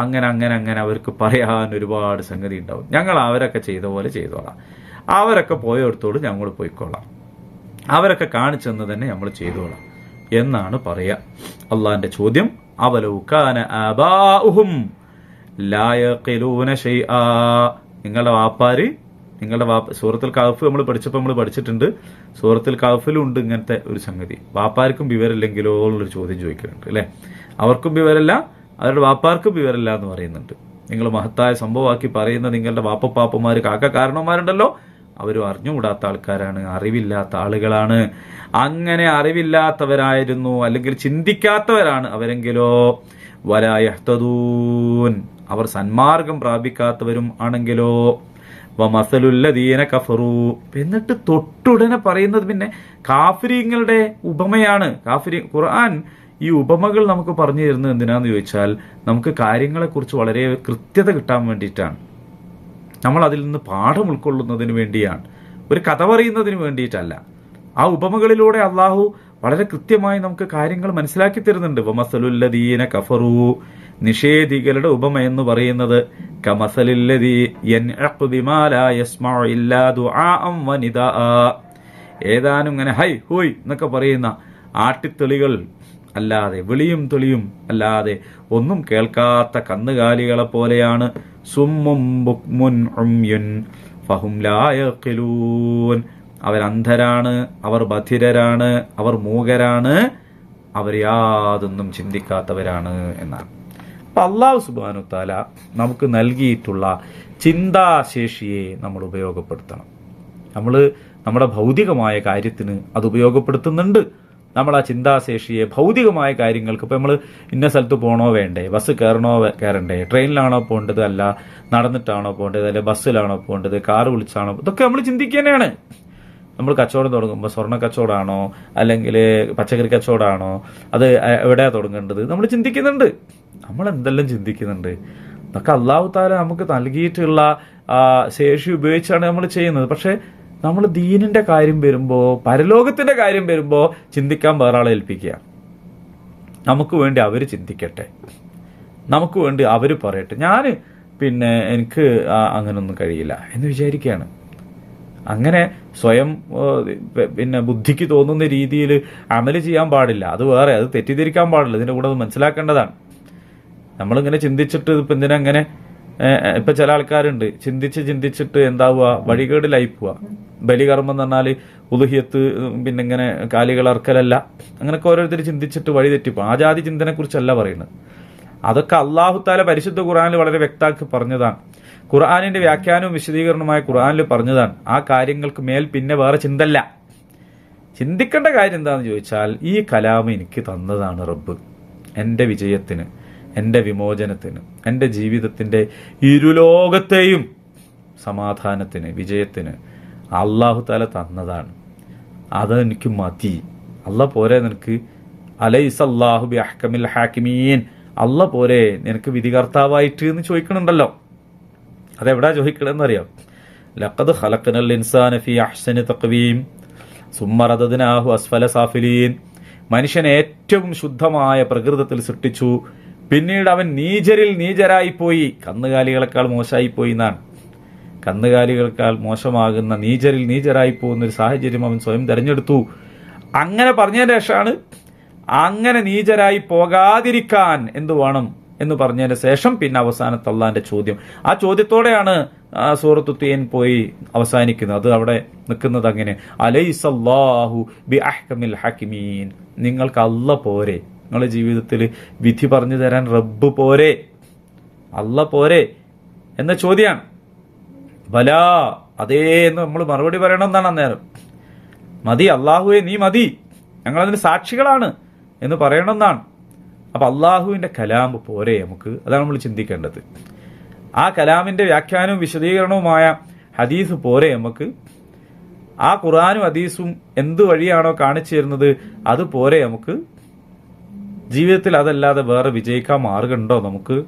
അങ്ങനെ അവർക്ക് പറയാൻ ഒരുപാട് സംഗതി ഉണ്ടാവും. ഞങ്ങൾ അവരൊക്കെ ചെയ്ത പോലെ ചെയ്തോളാം, അവരൊക്കെ പോയോടത്തോട് ഞങ്ങൾ പോയിക്കോളാം, അവരൊക്കെ കാണിച്ചെന്ന് തന്നെ നമ്മൾ ചെയ്തോളാം എന്നാണ് പറയാ. അള്ളാന്റെ ചോദ്യം, അവലൗ കാന ആബാഉഹും ലാ യഖിലൂന ശൈആ, നിങ്ങളുടെ വാപ്പാര്, സൂറത്തുൽ കഹ്ഫ് നമ്മൾ പഠിച്ചിട്ടുണ്ട്. സൂറത്തുൽ കഹ്ഫിലും ഉണ്ട് ഇങ്ങനത്തെ ഒരു സംഗതി. വാപ്പാർക്കും വിവരമില്ലെങ്കിലോ എന്നുള്ളൊരു ചോദ്യം ചോദിക്കുന്നുണ്ട് അല്ലെ. അവർക്കും വിവരമില്ല, അവരുടെ വാപ്പാർക്കും വിവരമില്ല എന്ന് പറയുന്നുണ്ട്. നിങ്ങൾ മഹത്തായ സംഭവമാക്കി പറയുന്ന നിങ്ങളുടെ വാപ്പപ്പാപ്പന്മാർ, കാരണവന്മാരുണ്ടല്ലോ, അവരും അറിഞ്ഞുകൂടാത്ത ആൾക്കാരാണ്, അറിവില്ലാത്ത ആളുകളാണ്. അങ്ങനെ അറിവില്ലാത്തവരായിരുന്നു, അല്ലെങ്കിൽ ചിന്തിക്കാത്തവരാണ് അവരെങ്കിലോ വലാ യഹ്തദൂൻ, അവർ സന്മാർഗം പ്രാപിക്കാത്തവരും ആണെങ്കിലോ വമസലുല്ലദീന കഫറു. എന്നിട്ട് തൊട്ടുടനെ പറയുന്നത് പിന്നെ കാഫിരീങ്ങളുടെ ഉപമയാണ്. ഖുർആൻ ഈ ഉപമകൾ നമുക്ക് പറഞ്ഞു തരുന്നത് എന്തിനാന്ന് ചോദിച്ചാൽ, നമുക്ക് കാര്യങ്ങളെക്കുറിച്ച് വളരെ കൃത്യത കിട്ടാൻ വേണ്ടിയിട്ടാണ്. നമ്മൾ അതിൽ നിന്ന് പാഠം ഉൾക്കൊള്ളുന്നതിന് വേണ്ടിയാണ്, ഒരു കഥ പറയുന്നതിന് വേണ്ടിയിട്ടല്ല. ആ ഉപമകളിലൂടെ അള്ളാഹു വളരെ കൃത്യമായി നമുക്ക് കാര്യങ്ങൾ മനസ്സിലാക്കി തരുന്നുണ്ട്. വമസലുല്ലദീന കഫറു, നിഷേധികളുടെ ഉപമ എന്ന് പറയുന്നത് കമസലില്ലദീ യൻഅഖു ബിമാ ലാ യസ്മഉ ഇല്ലാ ദുആഅൻ വനിദാഅ, ഏതാനും ഇങ്ങനെ ഹൈ ഹോയ് എന്നൊക്കെ പറയുന്ന ആട്ടിത്തെളികൾ അല്ലാതെ, വിളിയും തെളിയും അല്ലാതെ ഒന്നും കേൾക്കാത്ത കന്നുകാലികളെ പോലെയാണ്. സുമ്മും ബുക്മുൻ ഉംയുൻ ഫഹും ലാ യഖിലൂൻ, അവർ അന്ധരാണ്, അവർ ബധിരരാണ്, അവർ മൂകരാണ്, അവർ യാതൊന്നും ചിന്തിക്കാത്തവരാണ് എന്നാണ്. അപ്പൊ അല്ലാഹു സുബ്ഹാനഹു തആല നമുക്ക് നൽകിയിട്ടുള്ള ചിന്താശേഷിയെ നമ്മൾ ഉപയോഗപ്പെടുത്തണം. നമ്മൾ നമ്മുടെ ഭൗതികമായ കാര്യത്തിന് അത് ഉപയോഗപ്പെടുത്തുന്നുണ്ട്. നമ്മൾ ആ ചിന്താശേഷിയെ ഭൗതികമായ കാര്യങ്ങൾക്ക്, ഇപ്പം നമ്മൾ ഇന്ന സ്ഥലത്ത് പോകണോ വേണ്ടേ, ബസ് കയറണ്ടേ, ട്രെയിനിലാണോ പോകേണ്ടത്, അല്ല നടന്നിട്ടാണോ പോകേണ്ടത്, അല്ലെ ബസ്സിലാണോ പോകേണ്ടത്, കാറ് വിളിച്ചാണോ, ഇതൊക്കെ നമ്മൾ ചിന്തിക്കാനാണ്. നമ്മൾ കച്ചവടം തുടങ്ങുമ്പോൾ സ്വർണ്ണ കച്ചവടമാണോ അല്ലെങ്കിൽ പച്ചക്കറി കച്ചവടമാണോ, അത് എവിടെയാണ് തുടങ്ങേണ്ടത്, നമ്മൾ ചിന്തിക്കുന്നുണ്ട്. നമ്മൾ എന്തെല്ലാം ചിന്തിക്കുന്നുണ്ട്. അതൊക്കെ അല്ലാഹു തആല നമുക്ക് നൽകിയിട്ടുള്ള ശേഷി ഉപയോഗിച്ചാണ് നമ്മൾ ചെയ്യുന്നത്. പക്ഷെ നമ്മൾ ദീനിന്റെ കാര്യം വരുമ്പോൾ, പരലോകത്തിന്റെ കാര്യം വരുമ്പോൾ ചിന്തിക്കാൻ വേറെ ആളെ ഏൽപ്പിക്കുക. നമുക്ക് വേണ്ടി അവർ ചിന്തിക്കട്ടെ, നമുക്ക് വേണ്ടി അവർ പറയട്ടെ, എനിക്ക് അങ്ങനൊന്നും കഴിയില്ല എന്ന് വിചാരിക്കുകയാണ്. അങ്ങനെ സ്വയം ബുദ്ധിക്ക് തോന്നുന്ന രീതിയിൽ അമല് ചെയ്യാൻ പാടില്ല. അത് വേറെ, അത് തെറ്റിദ്ധരിക്കാൻ പാടില്ല. ഇതിന്റെ കൂടെ അത് മനസ്സിലാക്കേണ്ടതാണ്. നമ്മളിങ്ങനെ ചിന്തിച്ചിട്ട് ഇപ്പം എന്തിനങ്ങനെ ഇപ്പൊ ചില ആൾക്കാരുണ്ട് ചിന്തിച്ചിട്ട് എന്താവുക, വഴികേടിലായി പോവുക. ബലികർമ്മം എന്ന് പറഞ്ഞാൽ ഉളുഹിയത്ത്, ഇങ്ങനെ കാലികൾ അറക്കലല്ല, അങ്ങനെയൊക്കെ ഓരോരുത്തർ ചിന്തിച്ചിട്ട് വഴി തെറ്റിപ്പോകും. ആ ജാതി ചിന്തനെ കുറിച്ചല്ല പറയുന്നത്. അതൊക്കെ അല്ലാഹു തആല പരിശുദ്ധ ഖുർആനിൽ വളരെ വ്യക്തമാക്കി പറഞ്ഞതാണ്. ഖുർആനിന്റെ വ്യാഖ്യാനവും വിശദീകരണവുമായ ഖുർആനിൽ പറഞ്ഞതാണ്. ആ കാര്യങ്ങൾക്ക് മേൽ പിന്നെ വേറെ ചിന്തല്ല. ചിന്തിക്കേണ്ട കാര്യം എന്താണെന്ന് ചോദിച്ചാൽ, ഈ കലാം എനിക്ക് തന്നതാണ് റബ്ബ്, എൻ്റെ വിജയത്തിന്, എൻ്റെ വിമോചനത്തിന്, എൻ്റെ ജീവിതത്തിൻ്റെ ഇരുലോകത്തെയും സമാധാനത്തിന്, വിജയത്തിന് അല്ലാഹു തആല തന്നതാണ്. അതെനിക്ക് മതി. അല്ലാഹ് പോരെ നിനക്ക്? അലൈസല്ലാഹു ബി അഹ്കമിൽ ഹാക്കിമീൻ, അല്ല പോരെ നിനക്ക് വിധികർത്താവായിട്ട് എന്ന് ചോദിക്കണുണ്ടല്ലോ. അതെവിടാ ചോദിക്കണമെന്നറിയാം. ലഖദ് ഖലഖനൽ ഇൻസാന ഫീ അഹ്സനി തഖ്വീം സുമ്മ റദദ്നാഹു അസ്ഫല സാഫിലീൻ. മനുഷ്യനെ ഏറ്റവും ശുദ്ധമായ പ്രകൃതത്തിൽ സൃഷ്ടിച്ചു, പിന്നീട് അവൻ നീചരായിപ്പോയി, കന്നുകാലികളെക്കാൾ മോശമായിപ്പോയി എന്നാണ്. കന്നുകാലികളെക്കാൾ മോശമാകുന്ന നീചരായി പോകുന്ന ഒരു സാഹചര്യം അവൻ സ്വയം തെരഞ്ഞെടുത്തു. അങ്ങനെ പറഞ്ഞതിന് ശേഷമാണ് അങ്ങനെ നീചരായി പോകാതിരിക്കാൻ എന്തു വേണം എന്ന് പറഞ്ഞതിന് ശേഷം പിന്നെ അവസാനത്തെ അള്ളാന്റെ ചോദ്യം. ആ ചോദ്യത്തോടെയാണ് സൂറത്തു തീൻ പോയി അവസാനിക്കുന്നത്. അത് അവിടെ നിൽക്കുന്നത് അങ്ങനെ, അലൈസല്ലാഹു ബി അഹ്കമിൽ ഹക്കിമീൻ. നിങ്ങൾക്ക് അല്ല പോരെ? നിങ്ങളുടെ ജീവിതത്തിൽ വിധി പറഞ്ഞു തരാൻ റബ്ബ് പോരെ? അല്ല പോരെ എന്ന ചോദ്യമാണ്. ബലാ, അതേ എന്ന് നമ്മൾ മറുപടി പറയണം എന്നാണ് അന്നേരം. മതി അള്ളാഹുവെ, നീ മതി, ഞങ്ങളതിന് സാക്ഷികളാണ് എന്ന് പറയണമെന്നാണ്. അപ്പൊ അള്ളാഹുവിന്റെ കലാം പോരെ നമുക്ക്? അതാണ് നമ്മൾ ചിന്തിക്കേണ്ടത്. ആ കലാമിന്റെ വ്യാഖ്യാനവും വിശദീകരണവുമായ ഹദീസ് പോരെ നമുക്ക്? ആ ഖുർആനും ഹദീസും എന്ത് വഴിയാണോ കാണിച്ചു തരുന്നത് അത് പോരെ നമുക്ക്? ജീവിതത്തിൽ അതല്ലാതെ വേറെ വിജയിക്കാൻ മാർഗമുണ്ടോ നമുക്ക്?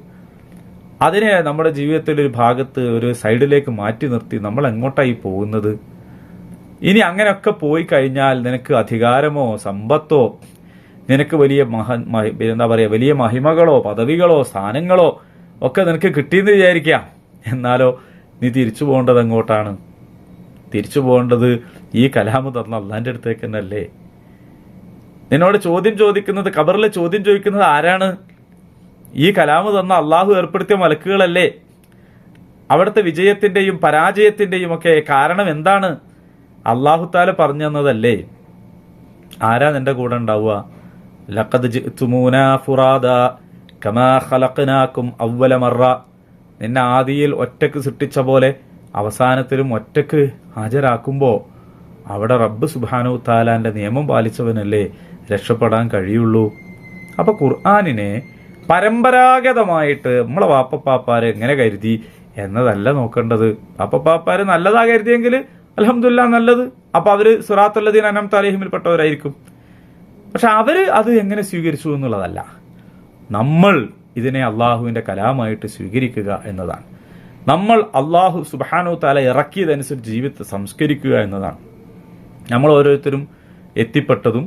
അതിനെ നമ്മുടെ ജീവിതത്തിൽ ഒരു ഭാഗത്ത്, ഒരു സൈഡിലേക്ക് മാറ്റി നിർത്തി നമ്മൾ എങ്ങോട്ടായി പോകുന്നത്? ഇനി അങ്ങനെയൊക്കെ പോയി കഴിഞ്ഞാൽ നിനക്ക് അധികാരമോ സമ്പത്തോ, നിനക്ക് വലിയ വലിയ മഹിമകളോ പദവികളോ സ്ഥാനങ്ങളോ ഒക്കെ നിനക്ക് കിട്ടിയെന്ന് വിചാരിക്കാം. എന്നാലോ നീ തിരിച്ചു പോകേണ്ടത് എങ്ങോട്ടാണ്? തിരിച്ചു പോകേണ്ടത് ഈ കലാമ് തന്ന അള്ളാന്റെ അടുത്തേക്ക് തന്നെയല്ലേ. നിന്നോട് ചോദ്യം ചോദിക്കുന്നത്, ഖബറിൽ ചോദ്യം ചോദിക്കുന്നത് ആരാണ്? ഈ കലാമ് തന്ന അള്ളാഹു ഏർപ്പെടുത്തിയ മലക്കുകളല്ലേ. അവിടുത്തെ വിജയത്തിന്റെയും പരാജയത്തിന്റെയും ഒക്കെ കാരണം എന്താണ്? അള്ളാഹു തആല പറഞ്ഞു തന്നതല്ലേ. ആരാ നിന്റെ കൂടെ ഉണ്ടാവുക? ലഖദ് ജിഅ്തുമൂനാ ഫുറാദാ കമാ ഖലഖനാകും അവ്വല മറ. നിന്നെ ആദിയിൽ ഒറ്റക്ക് സൃഷ്ടിച്ച പോലെ അവസാനത്തിലും ഒറ്റക്ക് ഹാജരാക്കുമ്പോൾ അവിടെ റബ്ബ് സുബ്ഹാനഹു തആലാന്റെ നിയമം പാലിച്ചവനല്ലേ രക്ഷപ്പെടാൻ കഴിയുള്ളൂ. അപ്പൊ ഖുർആനിനെ പരമ്പരാഗതമായിട്ട് നമ്മളെ വാപ്പപ്പാപ്പാരെ എങ്ങനെ കരുതി എന്നതല്ല നോക്കേണ്ടത്. വാപ്പപ്പാപ്പാര് നല്ലതാ കരുതിയെങ്കിൽ അൽഹംദുലില്ലാഹ് നല്ലത്. അപ്പൊ അവര് സിറാത്തുല്ലദീന അൻഅംത അലൈഹിമിൽ പെട്ടവരായിരിക്കും. പക്ഷെ അവര് അത് എങ്ങനെ സ്വീകരിച്ചു എന്നുള്ളതല്ല, നമ്മൾ ഇതിനെ അള്ളാഹുവിന്റെ കലാമായിട്ട് സ്വീകരിക്കുക എന്നതാണ്. നമ്മൾ അള്ളാഹു സുബ്ഹാനഹു തആല ഇറക്കിയതനുസരിച്ച് ജീവിതത്തെ സംസ്കരിക്കുക എന്നതാണ്. നമ്മൾ ഓരോരുത്തരും എത്തിപ്പെട്ടതും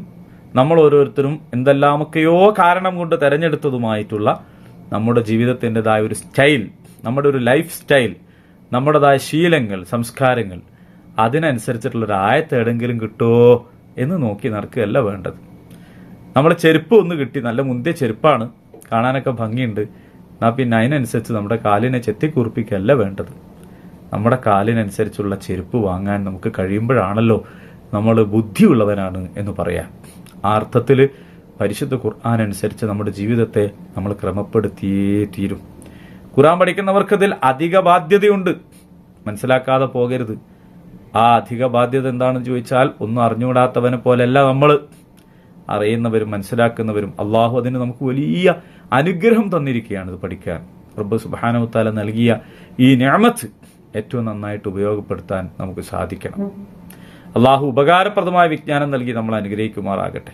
നമ്മൾ ഓരോരുത്തരും എന്തെല്ലാമൊക്കെയോ കാരണം കൊണ്ട് തെരഞ്ഞെടുത്തതുമായിട്ടുള്ള നമ്മുടെ ജീവിതത്തിൻ്റെതായ ഒരു സ്റ്റൈൽ, നമ്മുടെ ഒരു ലൈഫ് സ്റ്റൈൽ, നമ്മുടേതായ ശീലങ്ങൾ, സംസ്കാരങ്ങൾ, അതിനനുസരിച്ചിട്ടുള്ളൊരു ആയത്തേടെങ്കിലും കിട്ടുമോ എന്ന് നോക്കി നടക്കുകയല്ല വേണ്ടത്. നമ്മളെ ചെരുപ്പ് ഒന്ന് കിട്ടി, നല്ല മുന്തിയ ചെരുപ്പാണ്, കാണാനൊക്കെ ഭംഗിയുണ്ട്, എന്നാൽ പിന്നെ അതിനനുസരിച്ച് നമ്മുടെ കാലിനെ ചെത്തിക്കുറിപ്പിക്കുകയല്ല വേണ്ടത്. നമ്മുടെ കാലിനനുസരിച്ചുള്ള ചെരുപ്പ് വാങ്ങാൻ നമുക്ക് കഴിയുമ്പോഴാണല്ലോ നമ്മൾ ബുദ്ധിയുള്ളവനാണ് എന്ന് പറയാം. ആ അർത്ഥത്തിൽ പരിശുദ്ധ ഖുർആൻ അനുസരിച്ച് നമ്മുടെ ജീവിതത്തെ നമ്മൾ ക്രമപ്പെടുത്തിയേ തീരും. ഖുർആൻ പഠിക്കുന്നവർക്കതിൽ അധിക ബാധ്യതയുണ്ട്, മനസ്സിലാക്കാതെ പോകരുത്. ആ അധിക ബാധ്യത എന്താണെന്ന് ചോദിച്ചാൽ, ഒന്നും അറിഞ്ഞുകൂടാത്തവനെ പോലെയല്ല നമ്മൾ, അറിയുന്നവരും മനസ്സിലാക്കുന്നവരും. അള്ളാഹു അതിന് നമുക്ക് വലിയ അനുഗ്രഹം തന്നിരിക്കുകയാണ് ഇത് പഠിക്കാൻ. റബ്ബ് സുബ്ഹാനഹു തആല നൽകിയ ഈ നിഅമത്ത് ഏറ്റവും നന്നായിട്ട് ഉപയോഗപ്പെടുത്താൻ നമുക്ക് സാധിക്കണം. അള്ളാഹു ഉപകാരപ്രദമായ വിജ്ഞാനം നൽകി നമ്മൾ അനുഗ്രഹിക്കുമാറാകട്ടെ.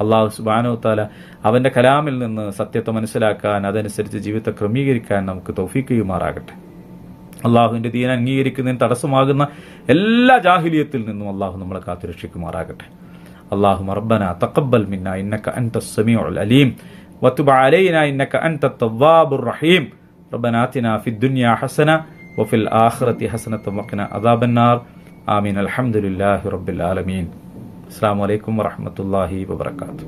അള്ളാഹു സുബ്ഹാനഹു തആല അവന്റെ കലാമിൽ നിന്ന് സത്യത്തെ മനസ്സിലാക്കാൻ, അതനുസരിച്ച് ജീവിതത്തെ ക്രമീകരിക്കാൻ നമുക്ക് തൗഫീഖ് ചെയ്യുമാറാകട്ടെ. അള്ളാഹുവിന്റെ ദീൻ അംഗീകരിക്കുന്നതിന് തടസ്സമാകുന്ന എല്ലാ ജാഹിലിയത്തിൽ നിന്നും അള്ളാഹു നമ്മളെ കാത്തുരക്ഷിക്കുമാറാകട്ടെ. اللهم ربنا تقبل منا إنك أنت السميع العليم وتب علينا إنك أنت التواب الرحيم ربنا آتنا في الدنيا حسنة وفي الآخرة حسنة وقنا عذاب النار آمين الحمد لله رب العالمين. السلام عليكم ورحمة الله وبركاته.